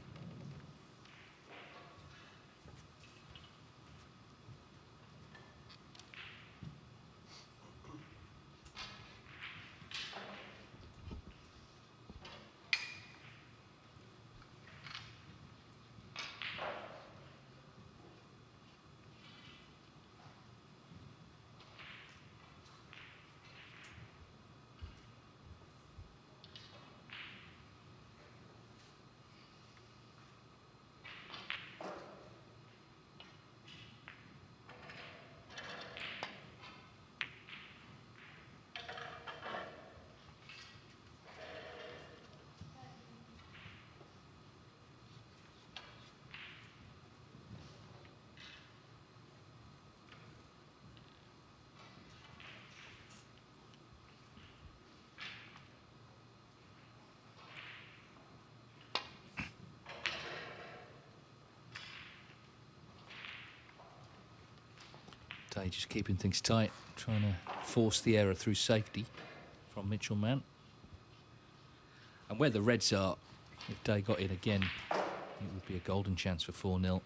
Day just keeping things tight, trying to force the error through safety from Mitchell Mann. And where the reds are, if Day got in again, it would be a golden chance for 4-0.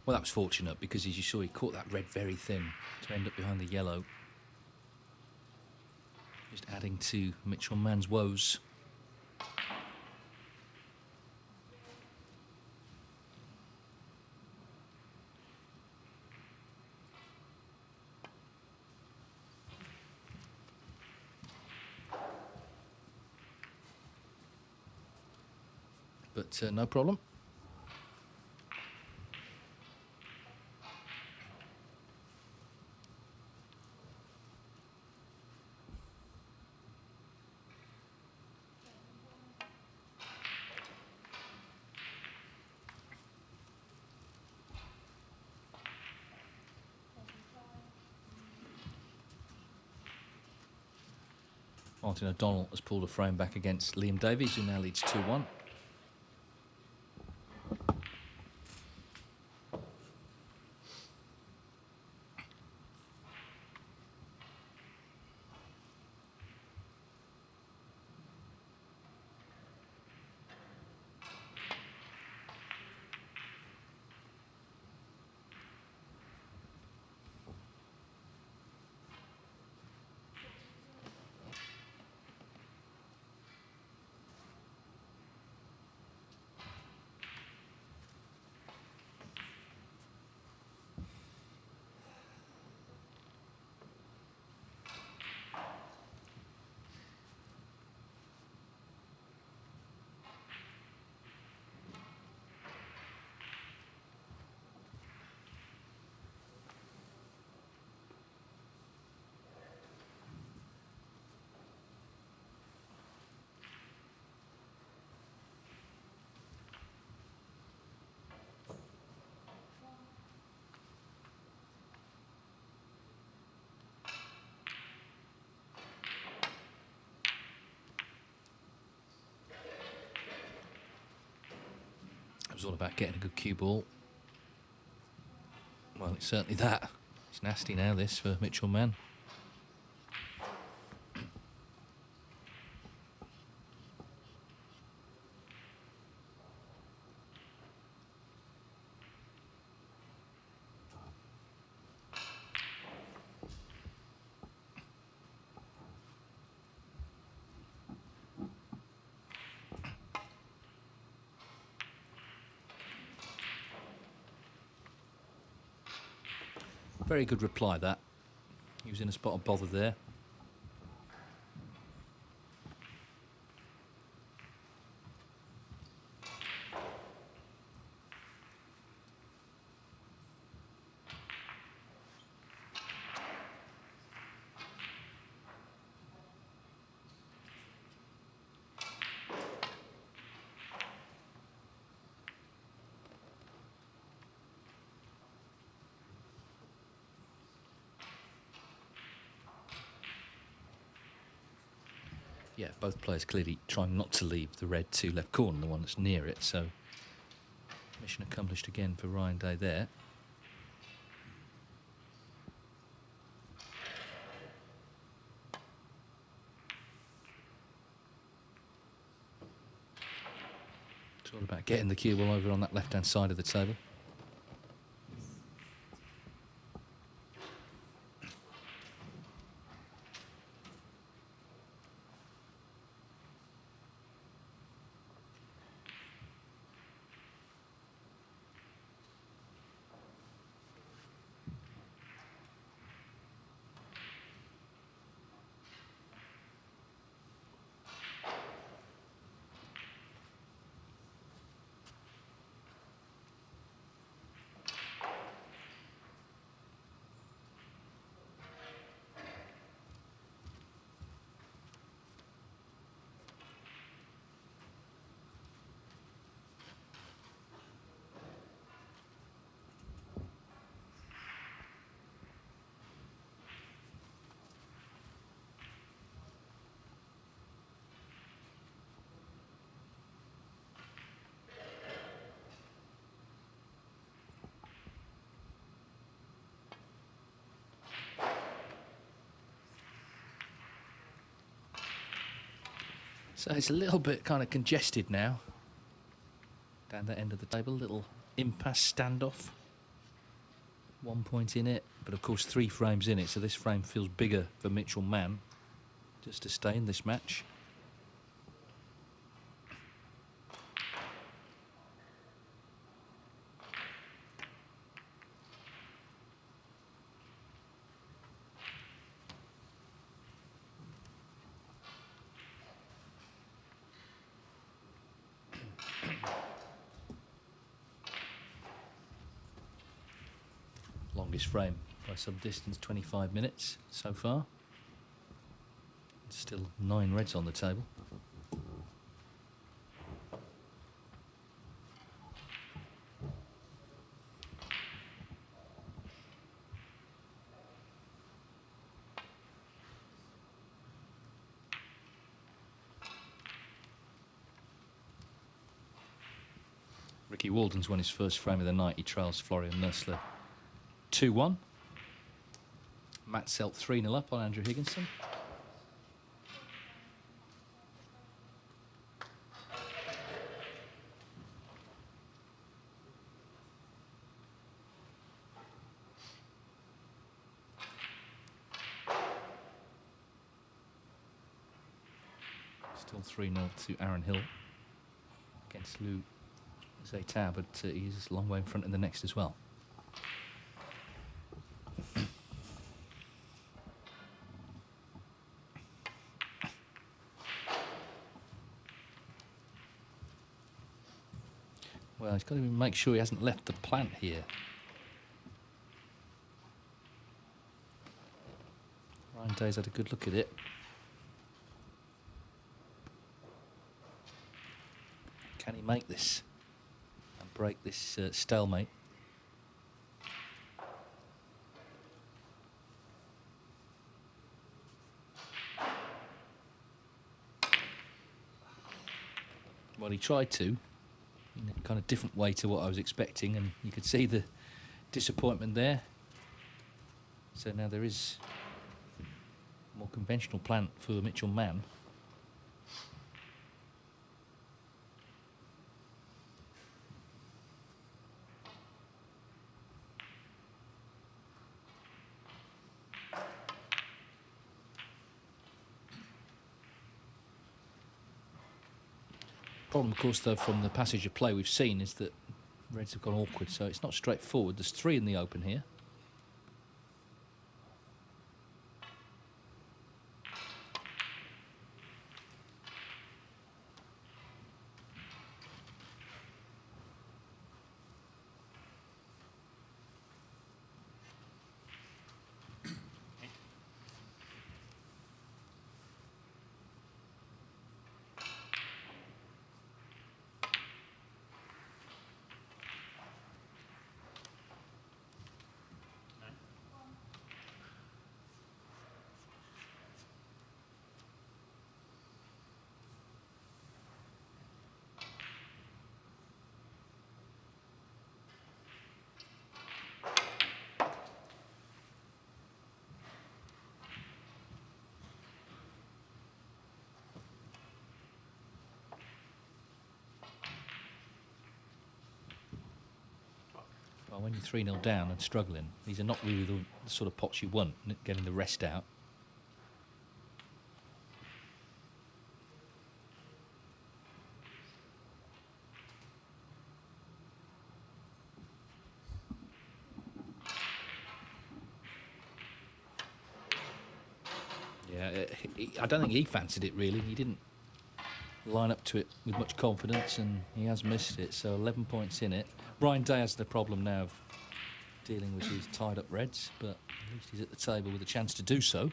Well, that was fortunate because, as you saw, he caught that red very thin to end up behind the yellow. Just adding to Mitchell Mann's woes. But no problem. Martin O'Donnell has pulled a frame back against Liam Davies, who now leads 2-1. It was all about getting a good cue ball. Well, it's certainly that. It's nasty now, this, for Mitchell Mann. Very good reply, that. He was in a spot of bother there. Yeah, both players clearly trying not to leave the red 2 left corner, the one that's near it, so mission accomplished again for Ryan Day there. It's all about getting the cue ball over on that left-hand side of the table. So it's a little bit kind of congested now. Down that end of the table, little impasse standoff. 1 point in it, but of course 3 frames in it, so this frame feels bigger for Mitchell Mann just to stay in this match. Longest frame by some distance, 25 minutes so far. Still 9 reds on the table. Ricky Walden's won his first frame of the night. He trails Florian Nussler 2-1. Matt Selt 3-0 up on Andrew Higginson. Still 3-0 to Aaron Hill against Lou Zaytao, but he's a long way in front in the next as well. Well, he's got to make sure he hasn't left the plant here. Ryan Day's had a good look at it. Can he make this and break this stalemate? Well, he tried to, in a kind of different way to what I was expecting, and you could see the disappointment there. So now there is a more conventional plant for Mitchell Mann. Problem, of course, though, from the passage of play we've seen is that Reds have gone awkward, so it's not straightforward. There's 3 in the open here. Well, when you're 3-0 down and struggling, these are not really the sort of pots you want, getting the rest out. Yeah, I don't think he fancied it really. He didn't line up to it with much confidence, and he has missed it, so 11 points in it. Ryan Day has the problem now of dealing with his tied-up Reds, but at least he's at the table with a chance to do so.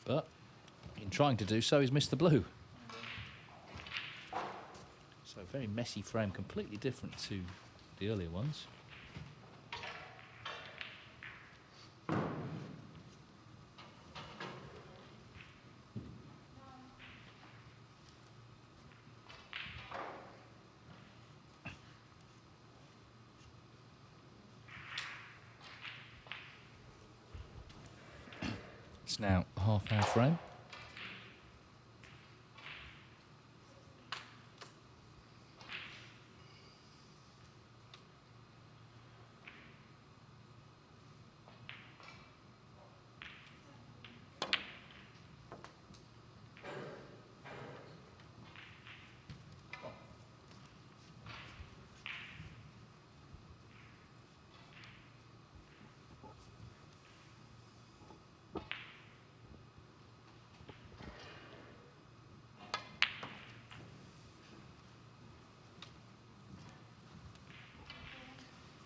But in trying to do so, he's missed the blue. So very messy frame, completely different to the earlier ones. It's now a half-hour frame.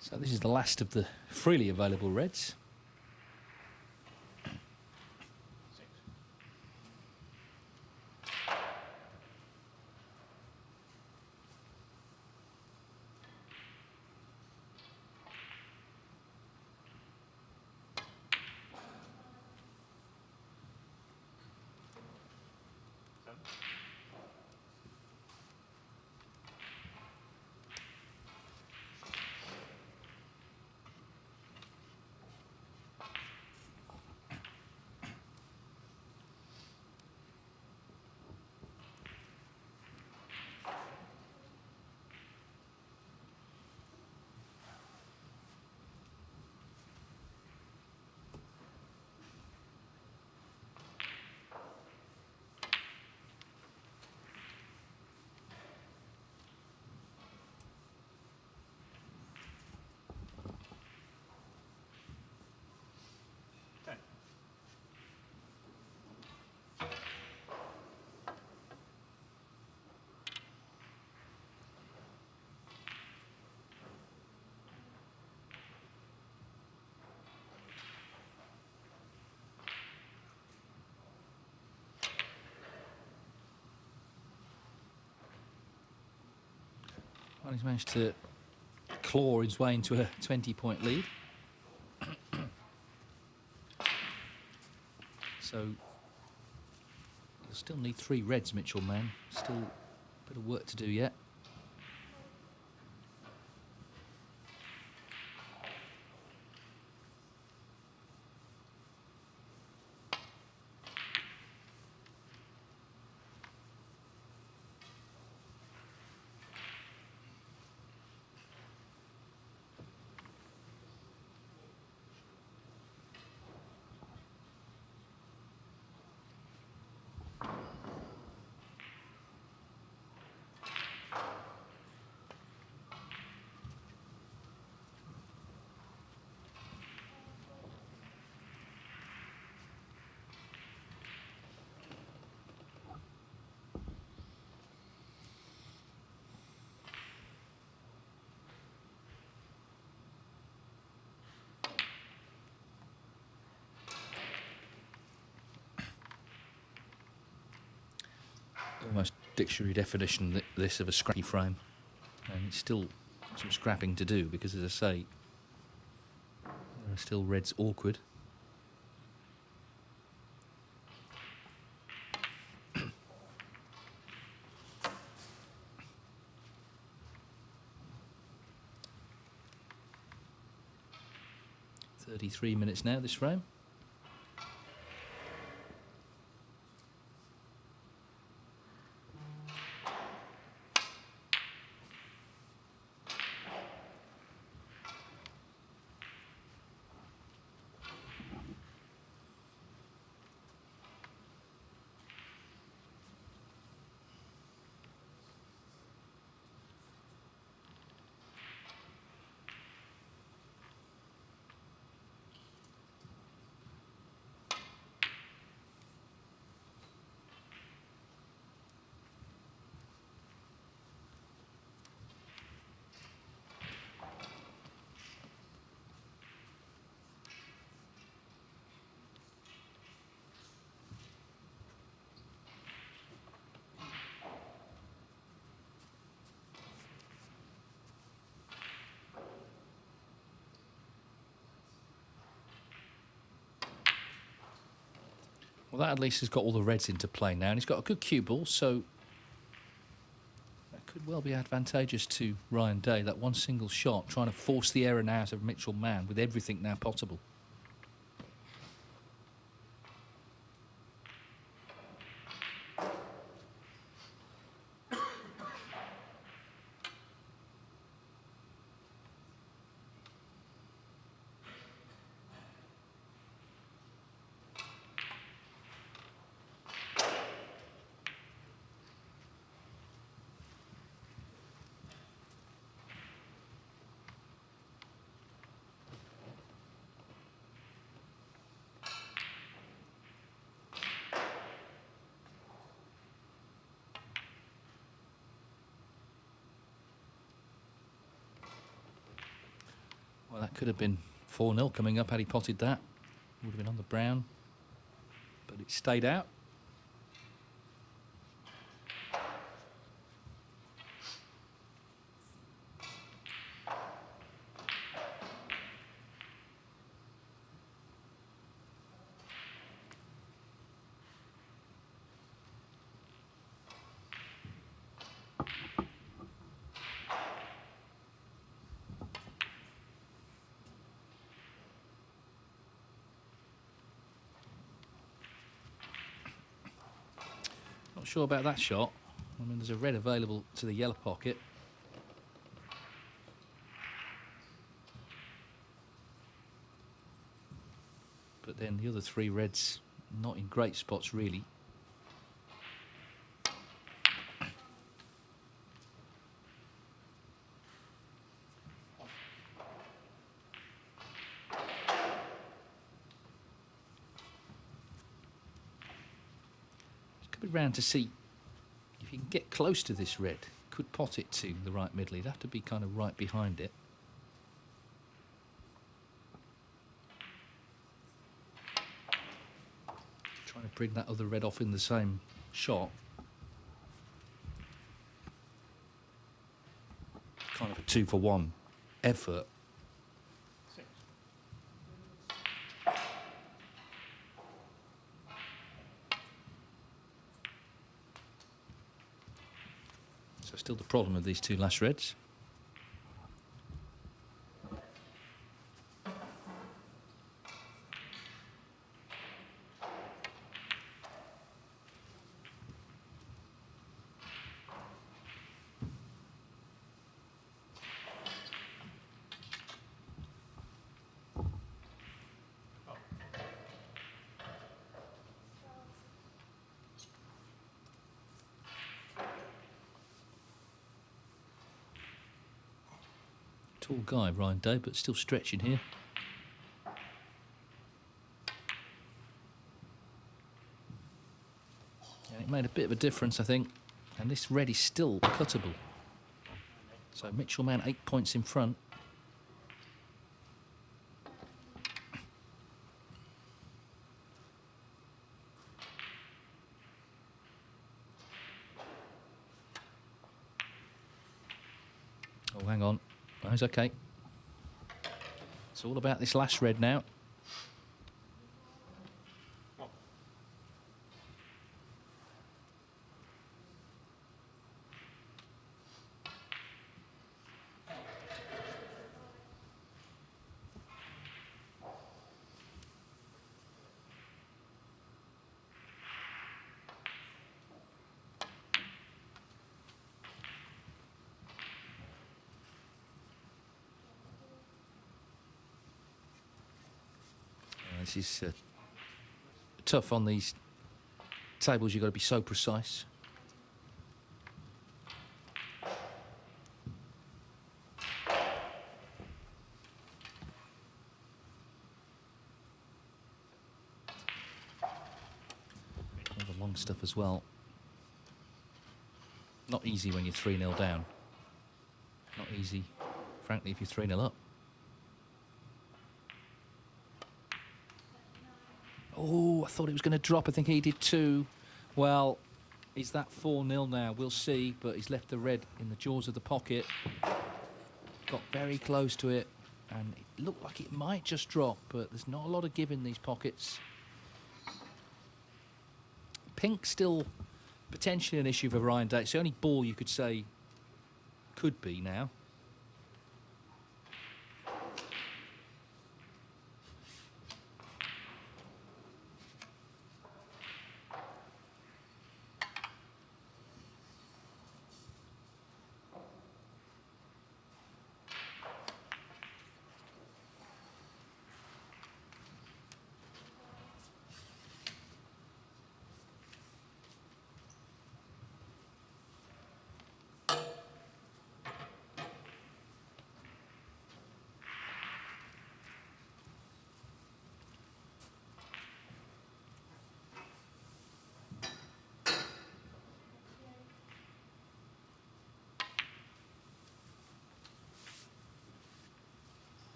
So this is the last of the freely available Reds. he's managed to claw his way into a 20-point lead. So you'll still need 3 reds, Mitchell Mann. Still a bit of work to do yet. Almost dictionary definition this of a scrappy frame, and it's still some scrapping to do because, as I say, there are still reds awkward. .33 minutes now, this frame. Well, that at least has got all the reds into play now, and he's got a good cue ball, so that could well be advantageous to Ryan Day. That one single shot, trying to force the error now out of Mitchell Mann with everything now possible. Well, that could have been 4-0 coming up had he potted that. Would have been on the brown, but it stayed out. Not sure about that shot. I mean, there's a red available to the yellow pocket. But then the other 3 reds not in great spots, really. Coming round to see if you can get close to this red. Could pot it to the right middle. He'd have to be kind of right behind it. Trying to bring that other red off in the same shot. 2-for-1 effort. So still the problem of these two last reds. Tall guy, Ryan Day, but still stretching here. And it made a bit of a difference, I think. And this red is still cuttable. So Mitchell Mann 8 points in front. Oh, hang on. Oh, he's okay. It's all about this last red now. This is tough on these tables. You've got to be so precise. All the long stuff as well. Not easy when you're 3-0 down. Not easy, frankly, if you're 3-0 up. Oh, I thought it was going to drop. I think he did too. Well, is that 4-0 now? We'll see, but he's left the red in the jaws of the pocket. Got very close to it, and it looked like it might just drop, but there's not a lot of give in these pockets. Pink still potentially an issue for Ryan Day. It's the only ball you could say could be now.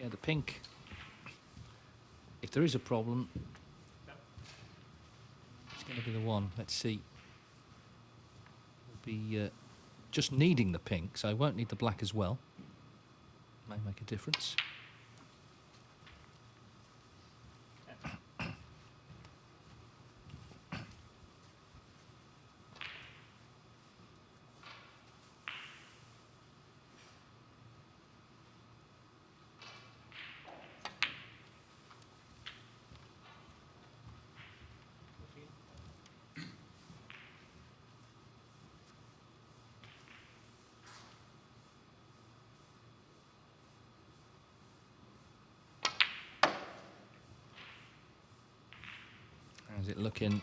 Yeah, the pink, if there is a problem, it's going to be the one. Let's see. We'll be just needing the pink, so I won't need the black as well. May make a difference. How's it looking?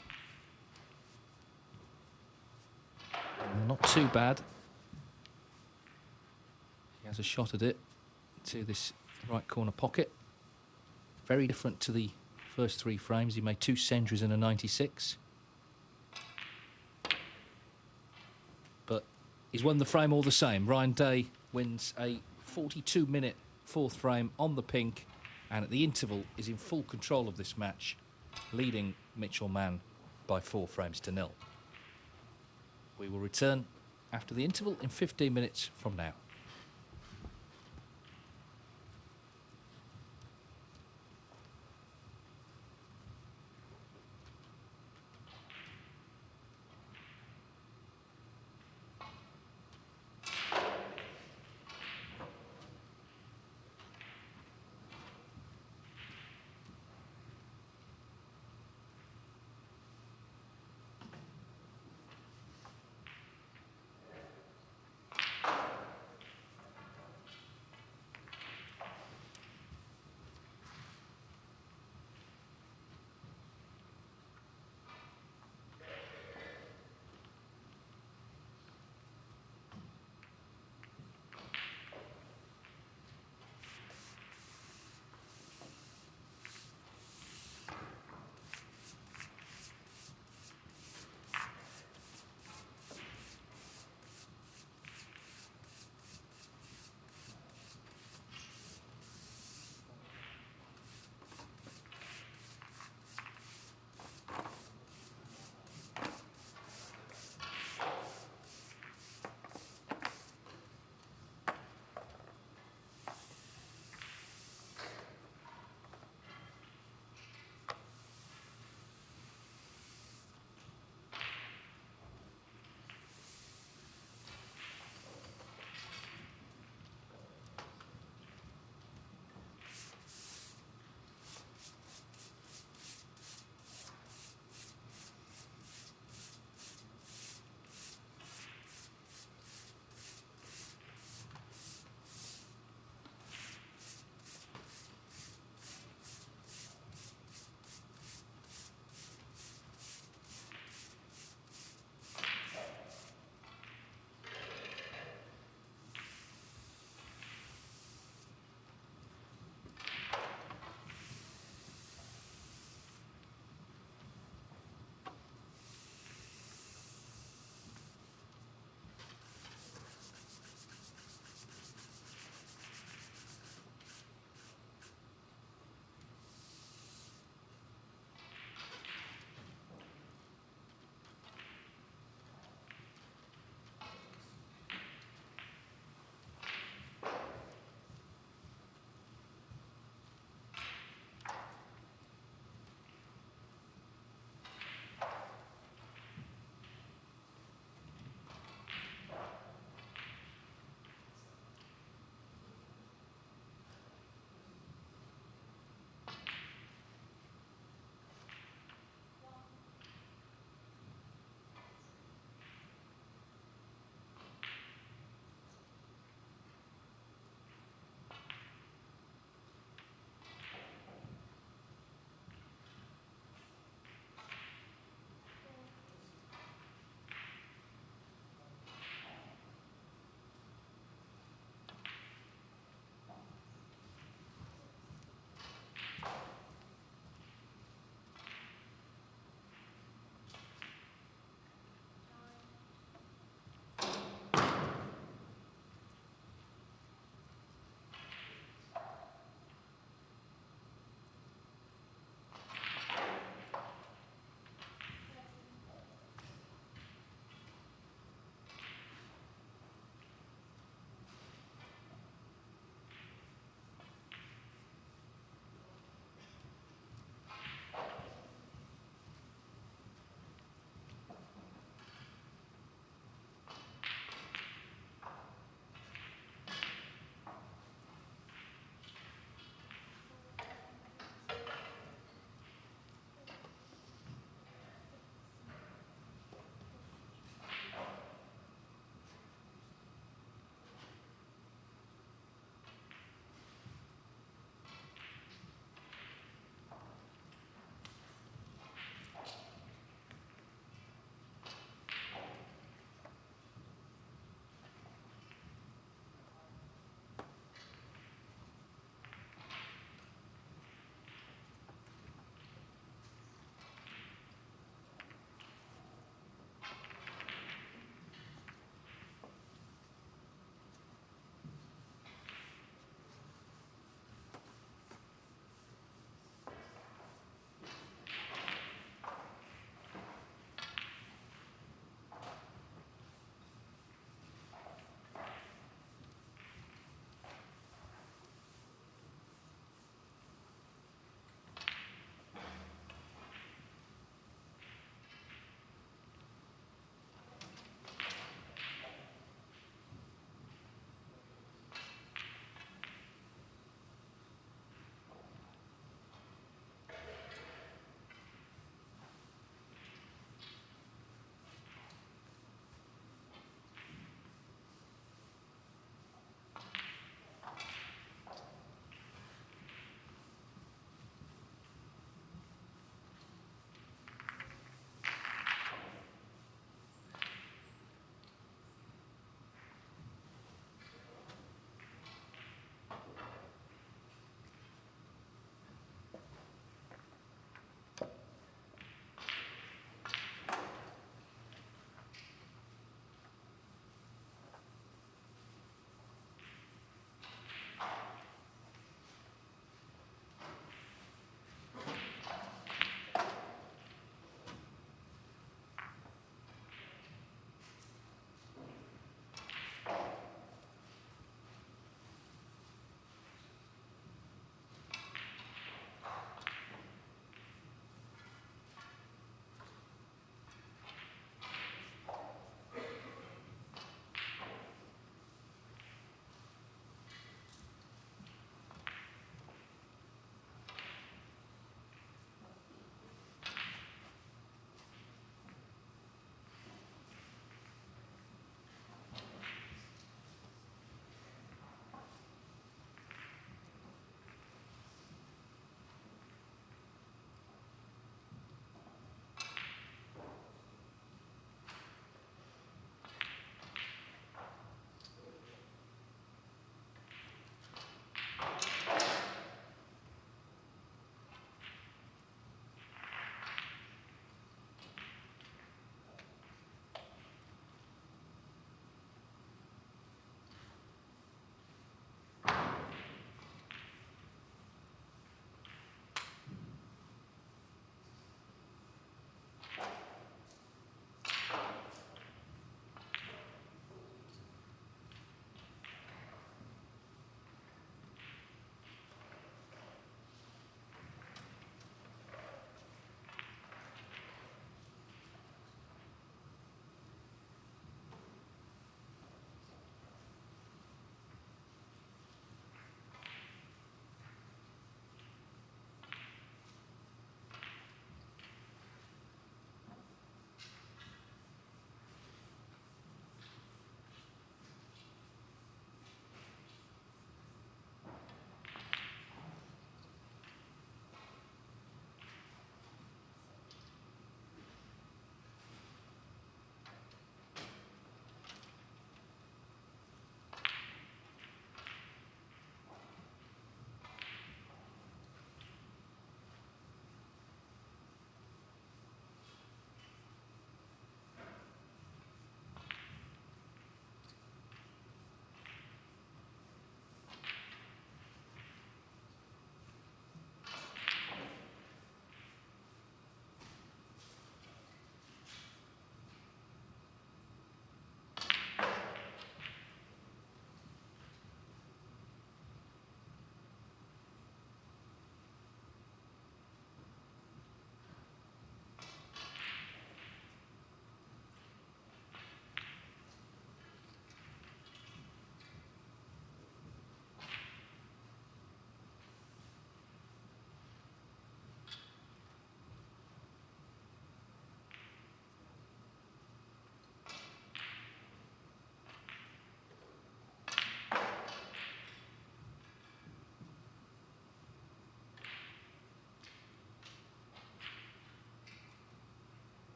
Not too bad. He has a shot at it to this right corner pocket. Very different to the first 3 frames. He made 2 centuries and a 96. But he's won the frame all the same. Ryan Day wins a 42-minute 4th frame on the pink and at the interval is in full control of this match, leading Mitchell Mann by 4 frames to 0. We will return after the interval in 15 minutes from now.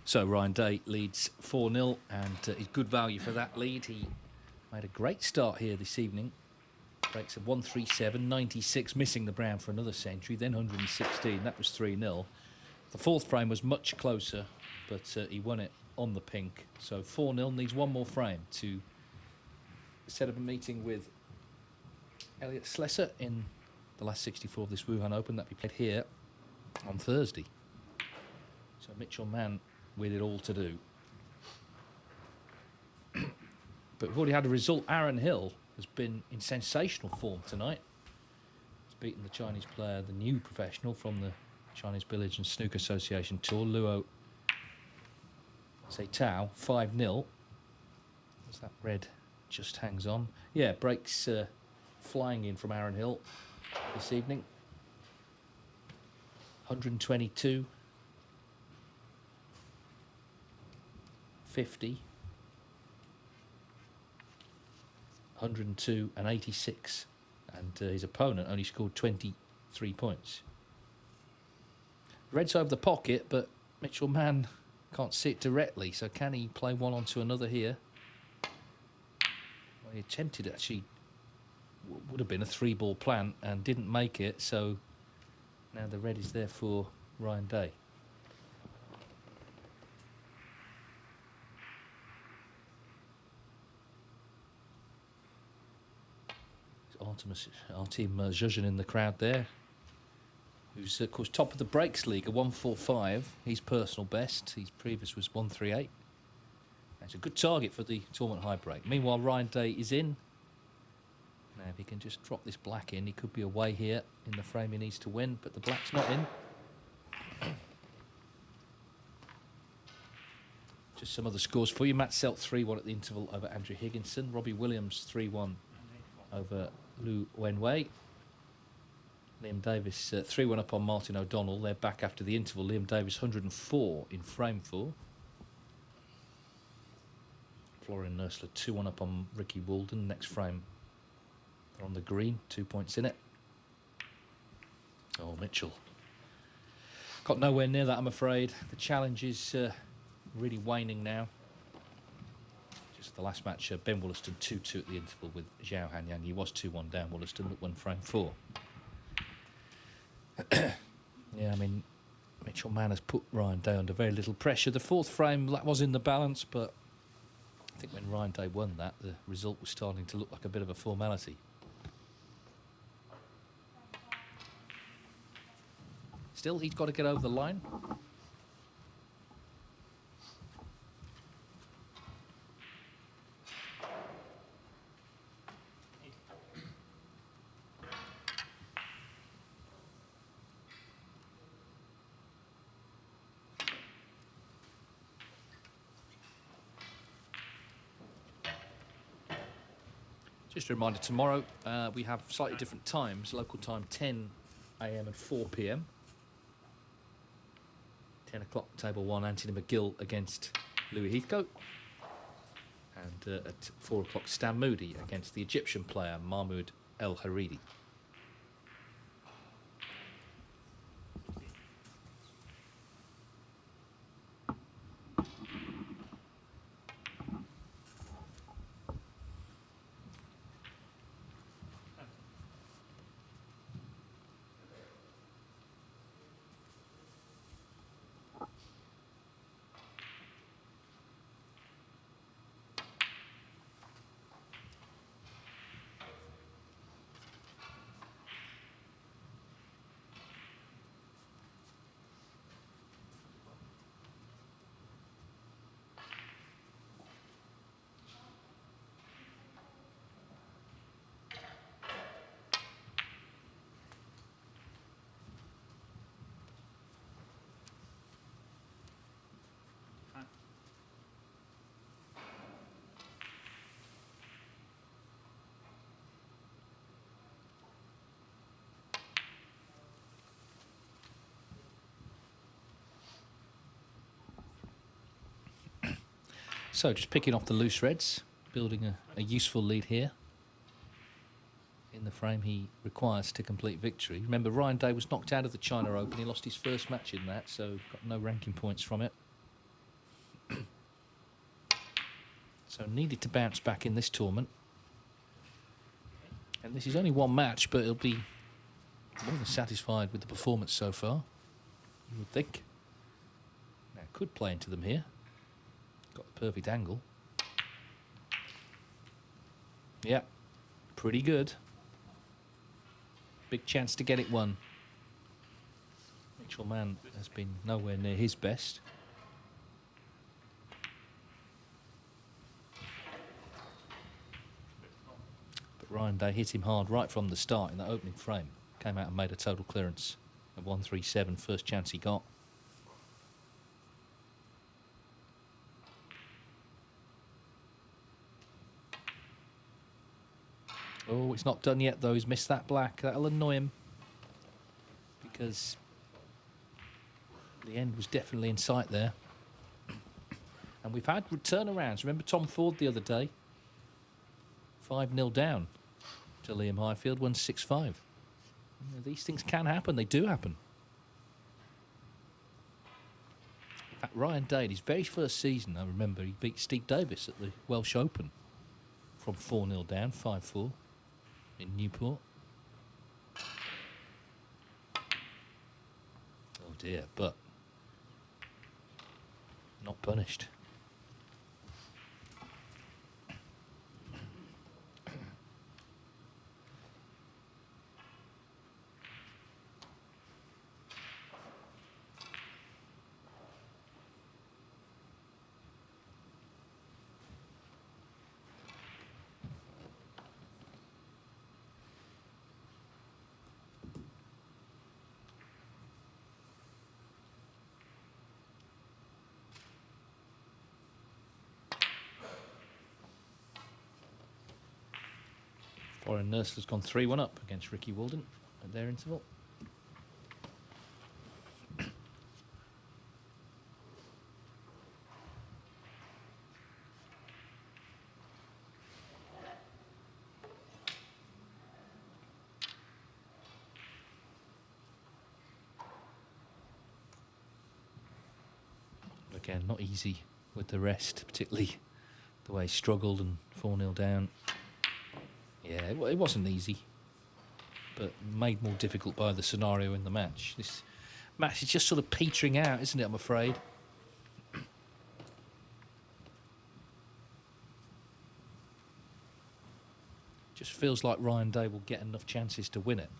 So Ryan Day leads 4-0 and is good value for that lead. He made a great start here this evening. Breaks of 137, 96, missing the brown for another century, then 116. That was 3-0. The fourth frame was much closer, but he won it on the pink. So 4-0, needs one more frame to set up a meeting with Elliot Slesser in the last 64 of this Wuhan Open that we played here on Thursday. So Mitchell Mann with it all to do. But we've already had a result. Aaron Hill has been in sensational form tonight. He's beaten the Chinese player, the new professional from the Chinese Billiards and Snooker Association Tour, Luo Seitao, 5-0. As that red just hangs on. Yeah, breaks flying in from Aaron Hill this evening. 122. 50, 102 and 86, and his opponent only scored 23 points. Red's over the pocket, but Mitchell Mann can't see it directly, so can he play one onto another here? Well, he attempted it, actually would have been a 3-ball plan and didn't make it, so now the red is there for Ryan Day. Artem Zhuzhin in the crowd there, who's of course top of the breaks league, a 145. He's personal best. His previous was 138. That's a good target for the tournament high break. Meanwhile, Ryan Day is in. Now, if he can just drop this black in, he could be away here in the frame he needs to win, but the black's not in. Just some other scores for you. Matt Selt 3-1 at the interval over Andrew Higginson. Robbie Williams 3-1 over Lu Wenwei. Liam Davis 3-1 up on Martin O'Donnell. They're back after the interval. Liam Davis 104 in frame 4. Florian Nursler 2-1 up on Ricky Walden. Next frame, they're on the green, 2 points in it. Oh, Mitchell got nowhere near that, I'm afraid. The challenge is really waning now. Just the last match, Ben Wollaston 2-2 at the interval with Zhao Hanyang. He was 2-1 down, Wollaston, but won frame 4. Yeah, I mean, Mitchell Mann has put Ryan Day under very little pressure. The fourth frame, that was in the balance, but I think when Ryan Day won that, the result was starting to look like a bit of a formality. Still, he's got to get over the line. Just a reminder, tomorrow we have slightly different times. Local time 10 AM and 4 PM. 10 o'clock, table 1, Anthony McGill against Louis Heathcote. And at 4 o'clock, Stan Moody against the Egyptian player Mahmoud El Haridi. So just picking off the loose reds, building a useful lead here in the frame he requires to complete victory. Remember, Ryan Day was knocked out of the China Open. He lost his first match in that, so got no ranking points from it. So needed to bounce back in this tournament. And this is only one match, but he'll be more than satisfied with the performance so far, you would think. Now, could play into them here. Got the perfect angle. Yeah, pretty good. Big chance to get it won. Mann has been nowhere near his best. But Ryan Day hit him hard right from the start in that opening frame. Came out and made a total clearance at 137, first chance he got. Oh, it's not done yet though. He's missed that black. That'll annoy him because the end was definitely in sight there. And we've had turnarounds. Remember Tom Ford the other day? 5-0 down to Liam Highfield, 165. You know, these things can happen. They do happen. In fact, Ryan Day, his very first season, I remember, he beat Steve Davis at the Welsh Open from 4-0 down, 5-4 in Newport. Oh dear, but not punished. Warren Nursler's gone 3-1 up against Ricky Walden at their interval. Again, not easy with the rest, particularly the way he struggled and 4-0 down. Yeah, it wasn't easy, but made more difficult by the scenario in the match. This match is just sort of petering out, isn't it, I'm afraid? Just feels like Ryan Day will get enough chances to win it.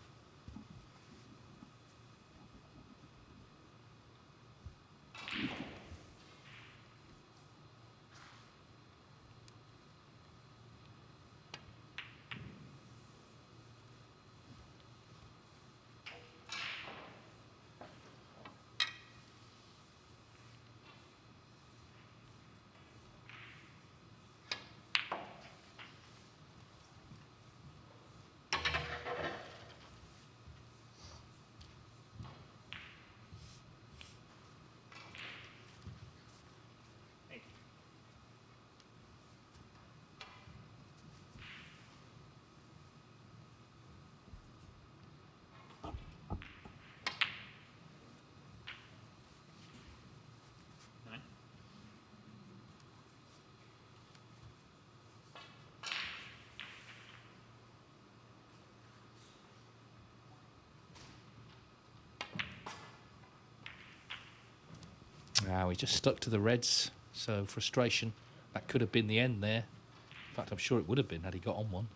Now he just stuck to the reds, so frustration. That could have been the end there. In fact, I'm sure it would have been had he got on one.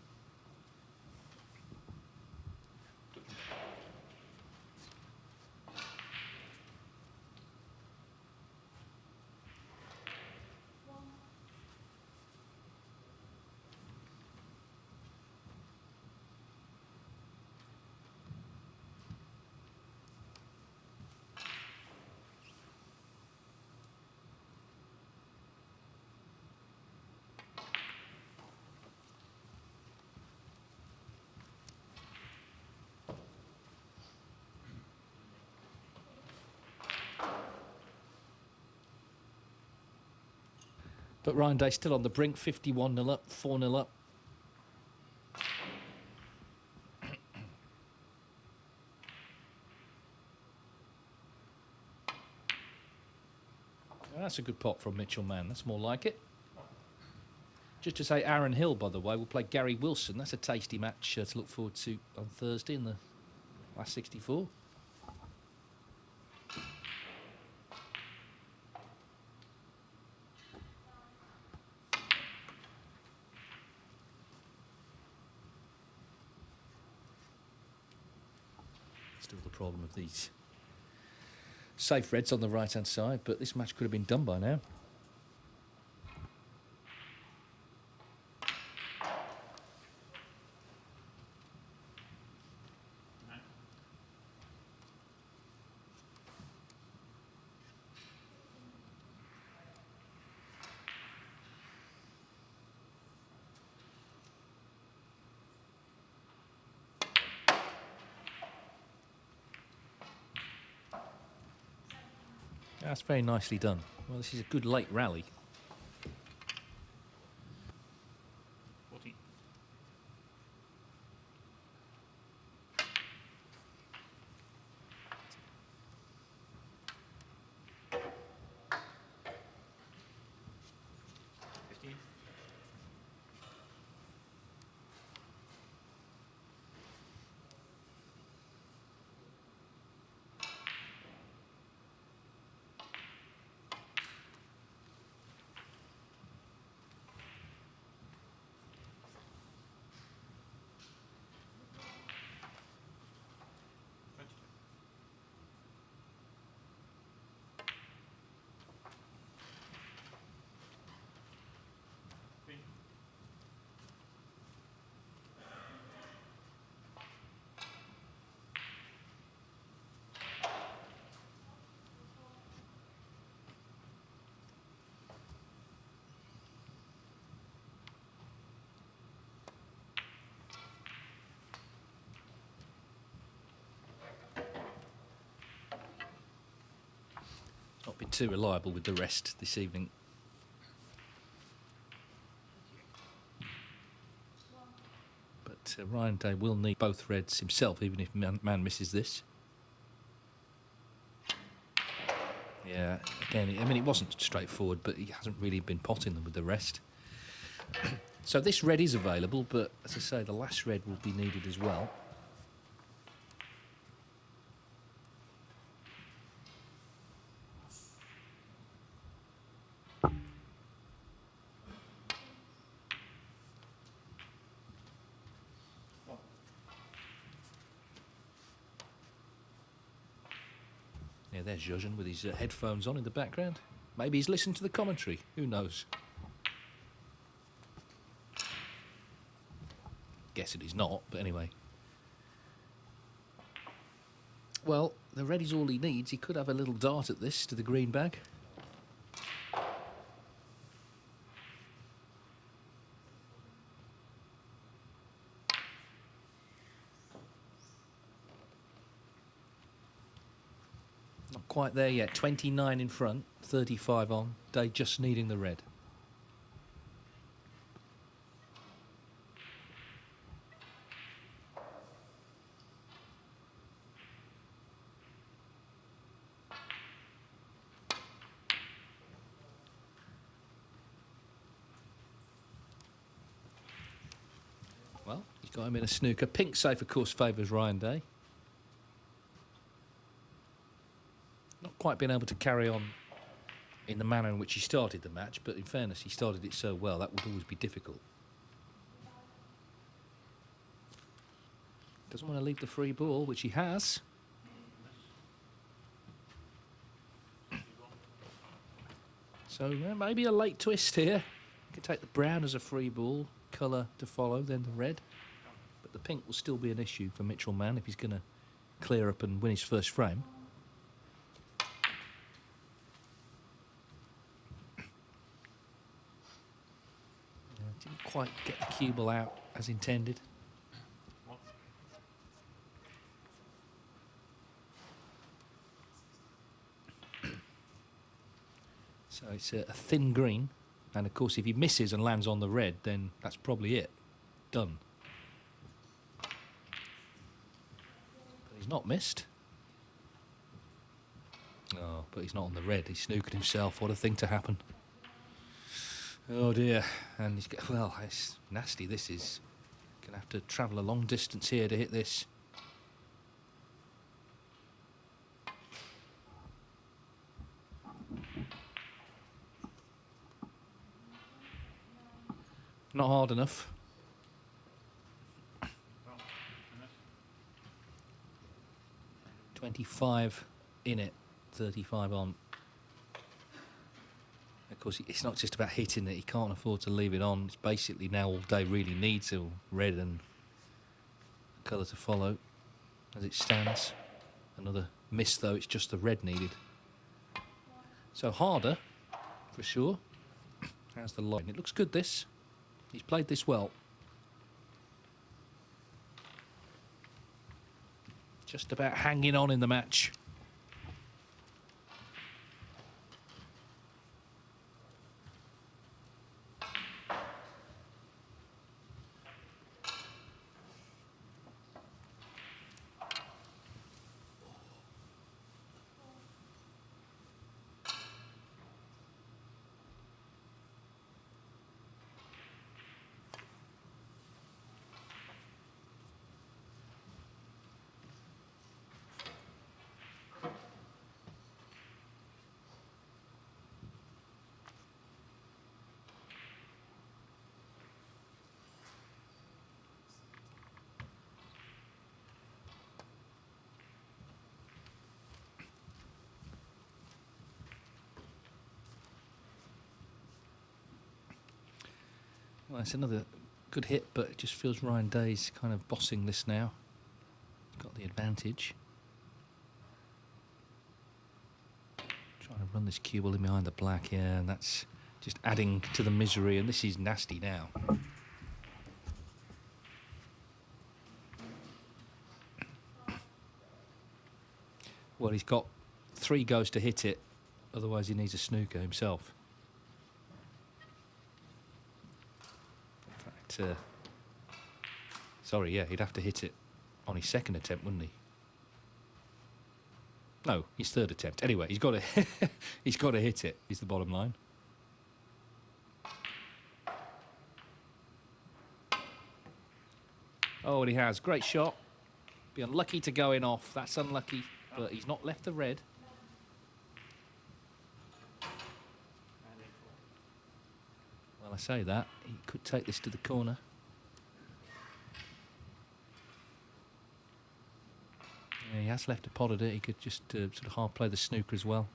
But Ryan Day still on the brink, 51-0 up, 4-0 up. That's a good pot from Mann. That's more like it. Just to say, Aaron Hill, by the way, will play Gary Wilson. That's a tasty match to look forward to on Thursday in the last 64. Still the problem of these safe reds on the right-hand side, but this match could have been done by now. That's very nicely done. Well, this is a good late rally. 40. Not been too reliable with the rest this evening. But Ryan Day will need both reds himself, even if Mann misses this. Yeah, again, I mean, it wasn't straightforward, but he hasn't really been potting them with the rest. So this red is available, but as I say, the last red will be needed as well. Yeah, there's Zhuzhen with his headphones on in the background. Maybe he's listened to the commentary. Who knows? Guessing he's not, but anyway. Well, the red is all he needs. He could have a little dart at this to the green bag. Not quite there yet. 29 in front, 35 on. Day just needing the red. Well, he's got him in a snooker. Pink safe, of course, favours Ryan Day. Not quite been able to carry on in the manner in which he started the match, but in fairness, he started it so well, that would always be difficult. Doesn't want to leave the free ball, which he has. So maybe a late twist here. Could take the brown as a free ball, colour to follow, then the red. But the pink will still be an issue for Mitchell Mann if he's going to clear up and win his first frame. Didn't quite get the cue ball out as intended. So it's a thin green, and of course if he misses and lands on the red, then that's probably it. Done. But he's not missed. Oh, but he's not on the red. He's snookered himself. What a thing to happen. Oh dear. And he's got, well, it's nasty. This is gonna have to travel a long distance here to hit this. Not hard enough. Oh, goodness. 25 in it, 35 on. Of course, it's not just about hitting it. He can't afford to leave it on. It's basically now all day really needs a red and colour to follow as it stands. Another miss though, it's just the red needed. So harder, for sure. How's the line? It looks good, this. He's played this well. Just about hanging on in the match. Well, it's another good hit, but it just feels Ryan Day's kind of bossing this now. He's got the advantage. Trying to run this cue ball in behind the black, yeah, and that's just adding to the misery, and this is nasty now. Well, he's got 3 goes to hit it, otherwise he needs a snooker himself. In fact, sorry, yeah, he'd have to hit it on his second attempt, wouldn't he? No, his third attempt. Anyway, he's got to he's got to hit it. Is the bottom line. Oh, and he has. Great shot. Be unlucky to go in off. That's unlucky, but he's not left the red. Well, I say that. He could take this to the corner. Yeah, he has left a pot at it. He could just sort of hard play the snooker as well.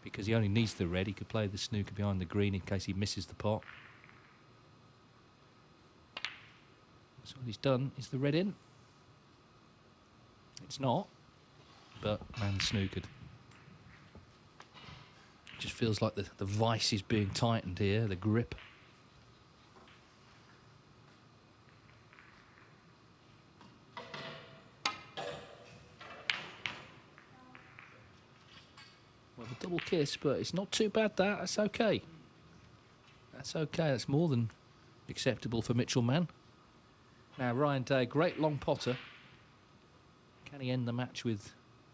Because he only needs the red, he could play the snooker behind the green in case he misses the pot. So what he's done is the red in. It's not, but Mann snookered. Just feels like the vice is being tightened here, the grip. Well, the double kiss, but it's not too bad, that. That's okay. That's okay. That's more than acceptable for Mitchell Mann. Now, Ryan Day, great long potter. Can he end the match with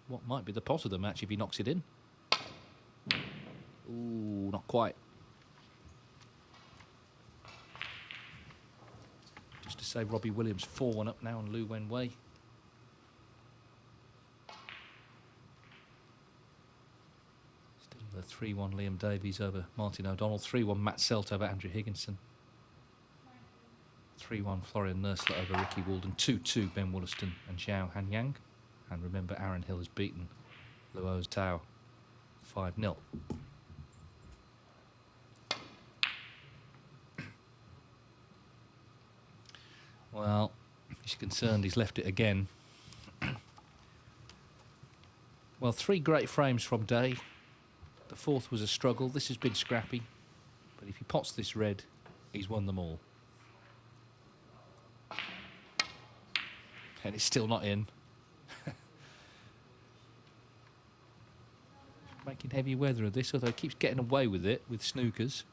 what might be the pot of the match if he knocks it in? Ooh, not quite. Just to say, Robbie Williams 4-1 up now on Lu Wen Wei. Still the 3-1 Liam Davies over Martin O'Donnell. 3-1 Matt Selt over Andrew Higginson. 3-1 Florian Nursler over Ricky Walden. 2-2 Ben Wollaston and Xiao Hanyang. And remember, Aaron Hill has beaten Luo's Tao 5-0. Well, he's concerned he's left it again. Well, 3 great frames from Day. The 4th was a struggle. This has been scrappy. But if he pots this red, he's won them all. And it's still not in. Making heavy weather of this, although he keeps getting away with it with snookers.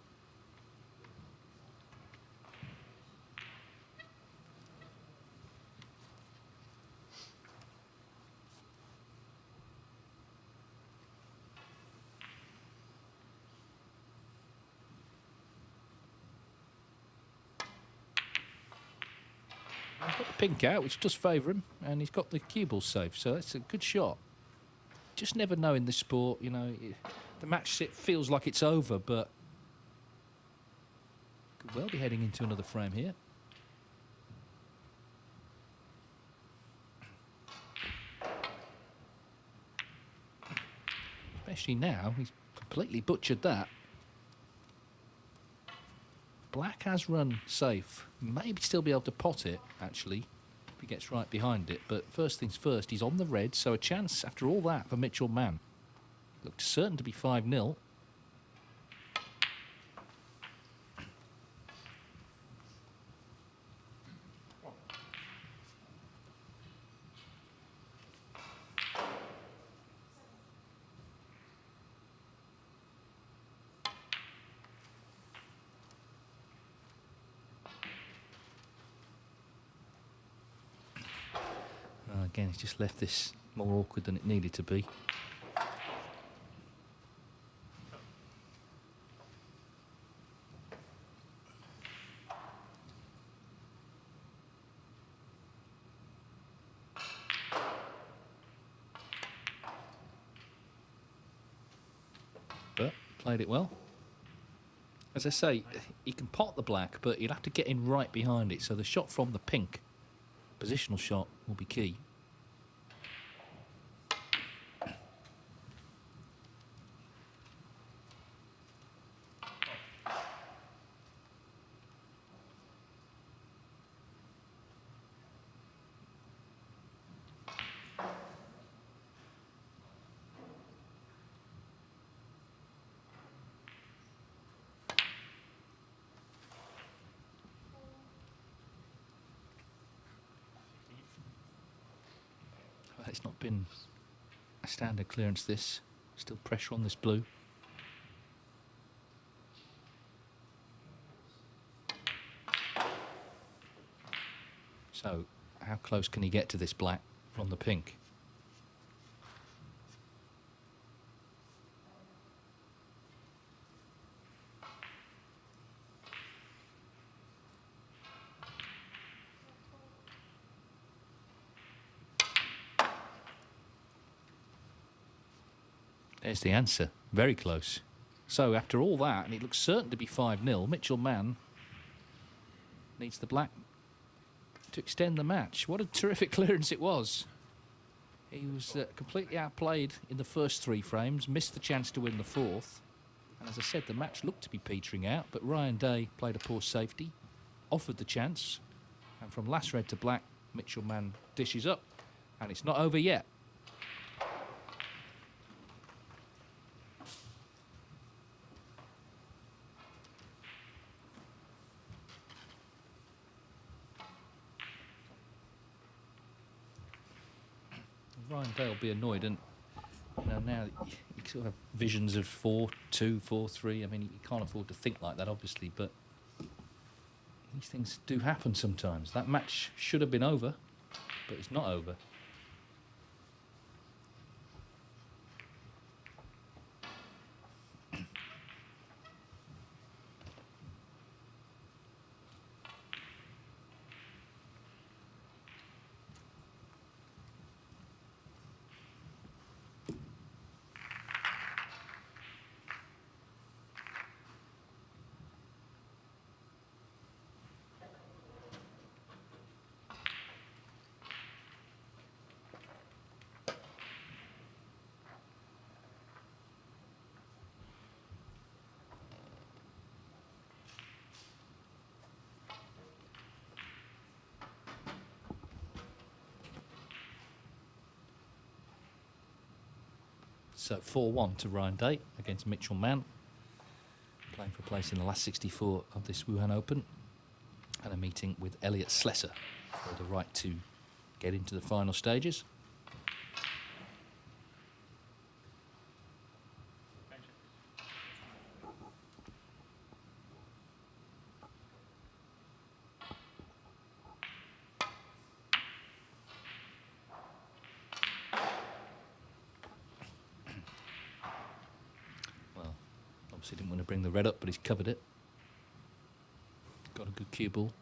pink out, which does favour him, and he's got the cue ball safe, so that's a good shot. Just never know in this sport, you know, the match feels like it's over, but could well be heading into another frame here. Especially now, he's completely butchered that. Black has run safe. Maybe still be able to pot it, actually, if he gets right behind it. But first things first, he's on the red, so a chance after all that for Mitchell Mann. Looked certain to be 5-0. Again, he's just left this more awkward than it needed to be. But played it well. As I say, he can pot the black, but he'd have to get in right behind it. So the shot from the pink, positional shot, will be key. It's not been a standard clearance, this. Still pressure on this blue. So, how close can he get to this black from the pink? There's the answer. Very close. So after all that, and it looks certain to be 5-0, Mitchell Mann needs the black to extend the match. What a terrific clearance it was. He was completely outplayed in the first 3 frames, missed the chance to win the 4th. And as I said, the match looked to be petering out, but Ryan Day played a poor safety, offered the chance, and from last red to black, Mitchell Mann dishes up. And it's not over yet. Ryan Day will be annoyed, and you know, now you sort of have visions of 4-2, 4-3. I mean, you can't afford to think like that, obviously, but these things do happen sometimes. That match should have been over, but it's not over. So 4-1 to Ryan Day against Mitchell Mann, playing for place in the last 64 of this Wuhan Open, and a meeting with Elliot Slesser for the right to get into the final stages. Obviously didn't want to bring the red up, but he's covered it. Got a good cue ball.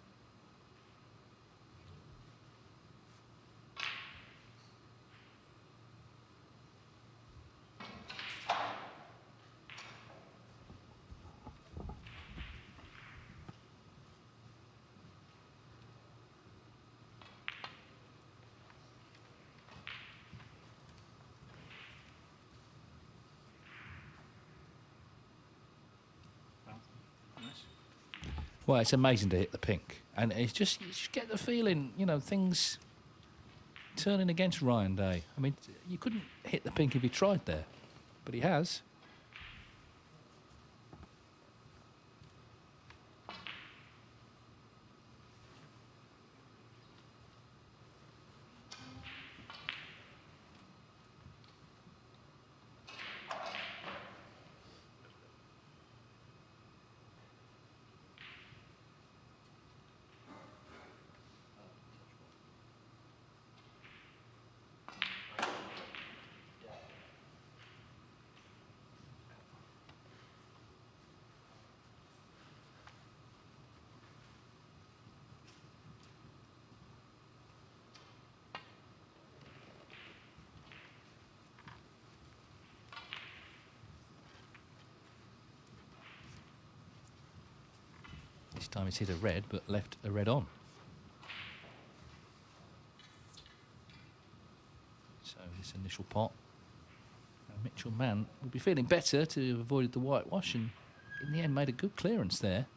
Well, it's amazing to hit the pink, and it's just you just get the feeling, you know, things turning against Ryan Day. I mean, you couldn't hit the pink if he tried there, but he has. This time he's hit a red, but left a red on. So this initial pot, Mitchell Mann would be feeling better to have avoided the whitewash, and in the end made a good clearance there.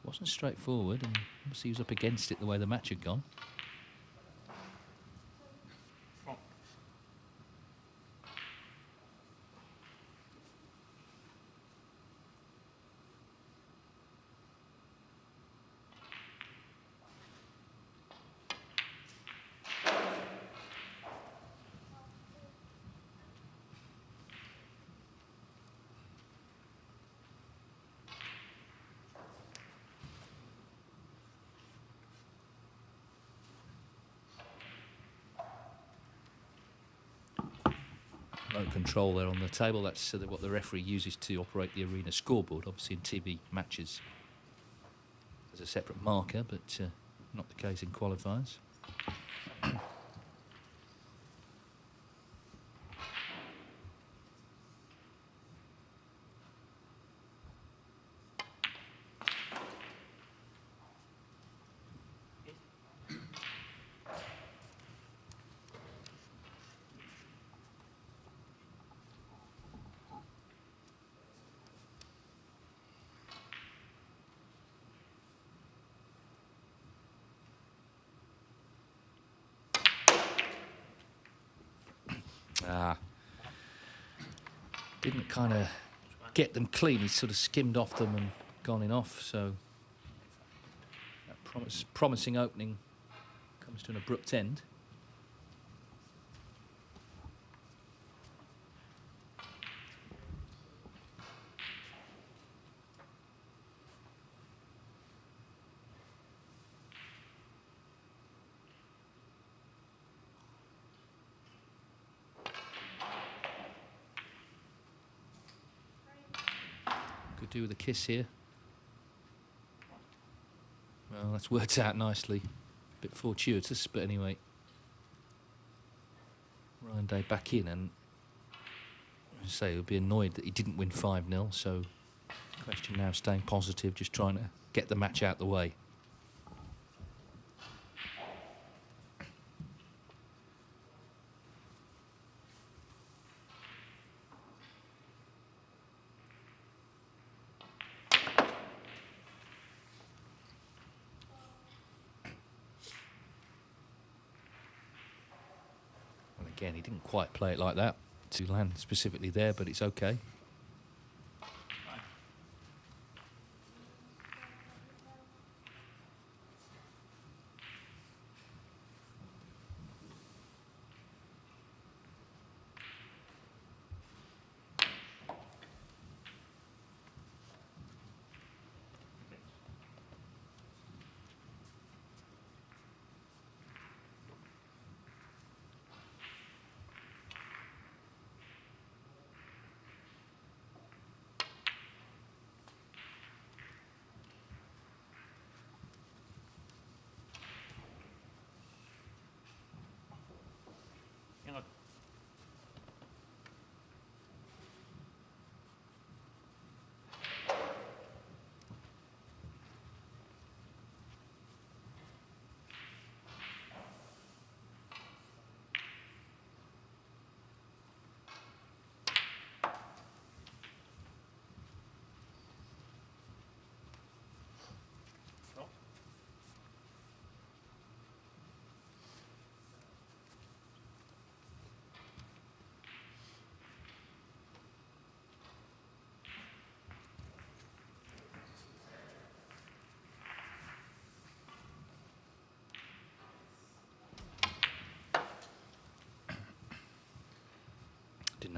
Wasn't straightforward, and obviously he was up against it the way the match had gone. Remote control there on the table. That's what the referee uses to operate the arena scoreboard. Obviously in TV matches there's a separate marker, but not the case in qualifiers. Didn't kind of get them clean. He sort of skimmed off them and gone in off. So that promising opening comes to an abrupt end. Could do with a kiss here. Well, that's worked out nicely. A bit fortuitous, but anyway. Ryan Day back in, and I say he'll be annoyed that he didn't win 5-0. So, question now staying positive, just trying to get the match out the way. Again, he didn't quite play it like that to land specifically there, but it's okay.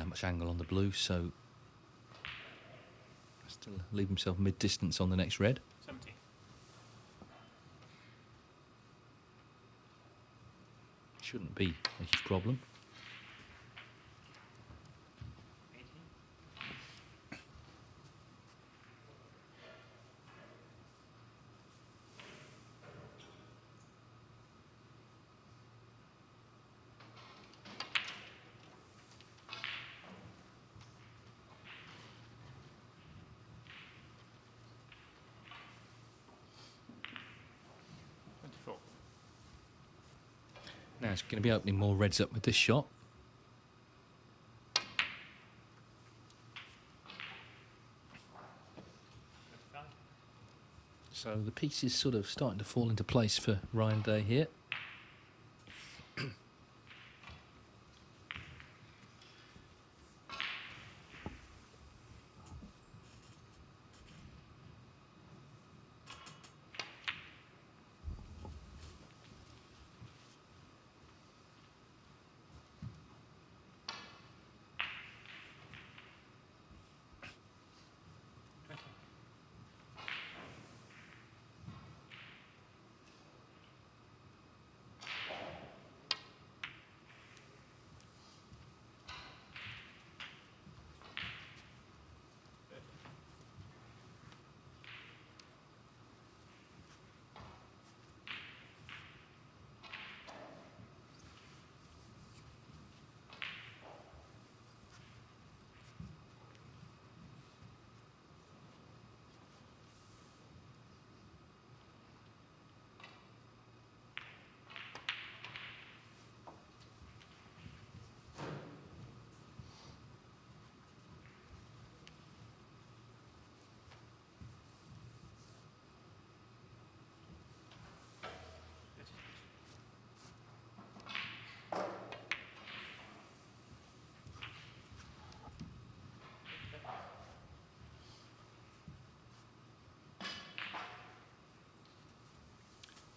much angle on the blue, so still leave himself mid-distance on the next red. 70. Shouldn't be a huge problem. 80. Now it's going to be opening more reds up with this shot. So the piece is sort of starting to fall into place for Ryan Day here.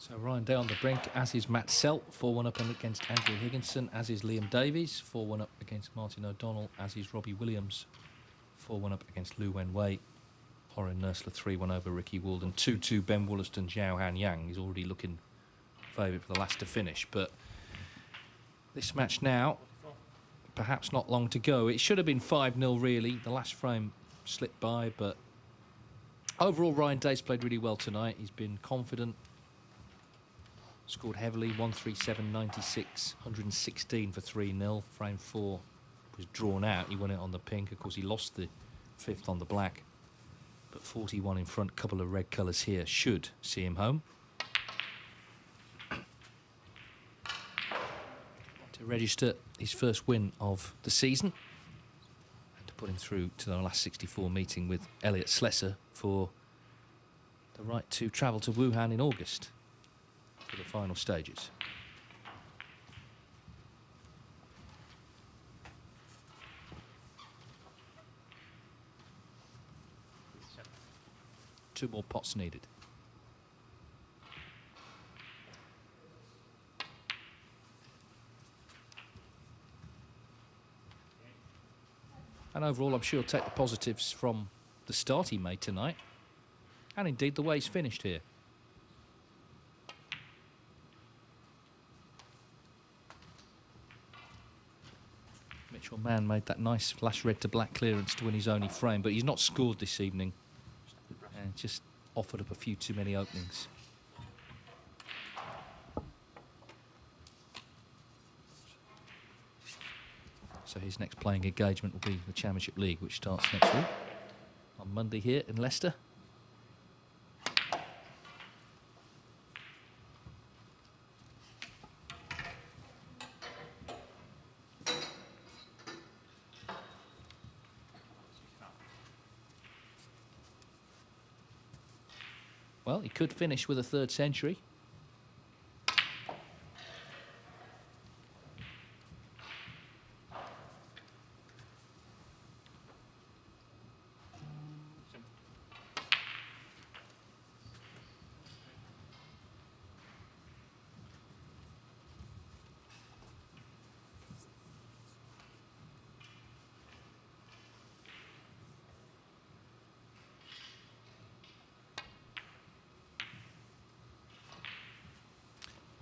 So Ryan Day on the brink, as is Matt Selt, 4-1 up against Andrew Higginson, as is Liam Davies, 4-1 up against Martin O'Donnell, as is Robbie Williams, 4-1 up against Lu Wenwei. Horan Nursler 3-1 over Ricky Walden, 2-2 Ben Wollaston, Zhao Han Yang. He's already looking favourite for the last to finish, but this match now, perhaps not long to go. It should have been 5-0 really. The last frame slipped by, but overall Ryan Day's played really well tonight. He's been confident. Scored heavily, 137, 96, 116 for 3-0. Frame 4 was drawn out. He won it on the pink. Of course, he lost the 5th on the black. But 41 in front, couple of red colours here should see him home. To register his first win of the season. And to put him through to the last 64 meeting with Elliot Slesser for the right to travel to Wuhan in August for the final stages. Two more pots needed. And overall, I'm sure he'll take the positives from the start he made tonight, and indeed the way he's finished here. Mann made that nice flash red to black clearance to win his only frame, but he's not scored this evening and just offered up a few too many openings. So his next playing engagement will be the Championship League, which starts next week on Monday here in Leicester. Well, he could finish with a 3rd century.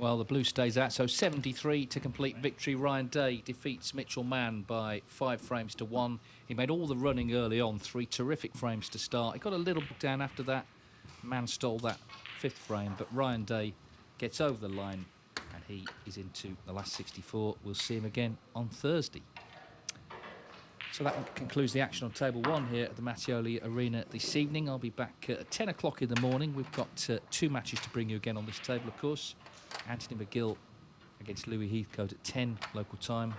Well, the blue stays out, so 73 to complete victory. Ryan Day defeats Mitchell Mann by 5 frames to 1. He made all the running early on, 3 terrific frames to start. He got a little down after that. Mann stole that 5th frame, but Ryan Day gets over the line and he is into the last 64. We'll see him again on Thursday. So that concludes the action on table 1 here at the Mattioli Arena this evening. I'll be back at 10 o'clock in the morning. We've got 2 matches to bring you again on this table, of course. Anthony McGill against Louis Heathcote at 10 local time,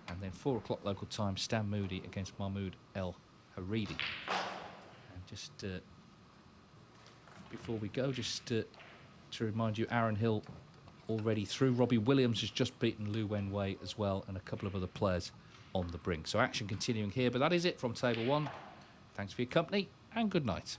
and then 4 o'clock local time, Stan Moody against Mahmoud El Haridi. And just before we go, just to remind you, Aaron Hill already through. Robbie Williams has just beaten Liu Wenwei as well, and a couple of other players on the brink. So action continuing here, but that is it from table 1. Thanks for your company and good night.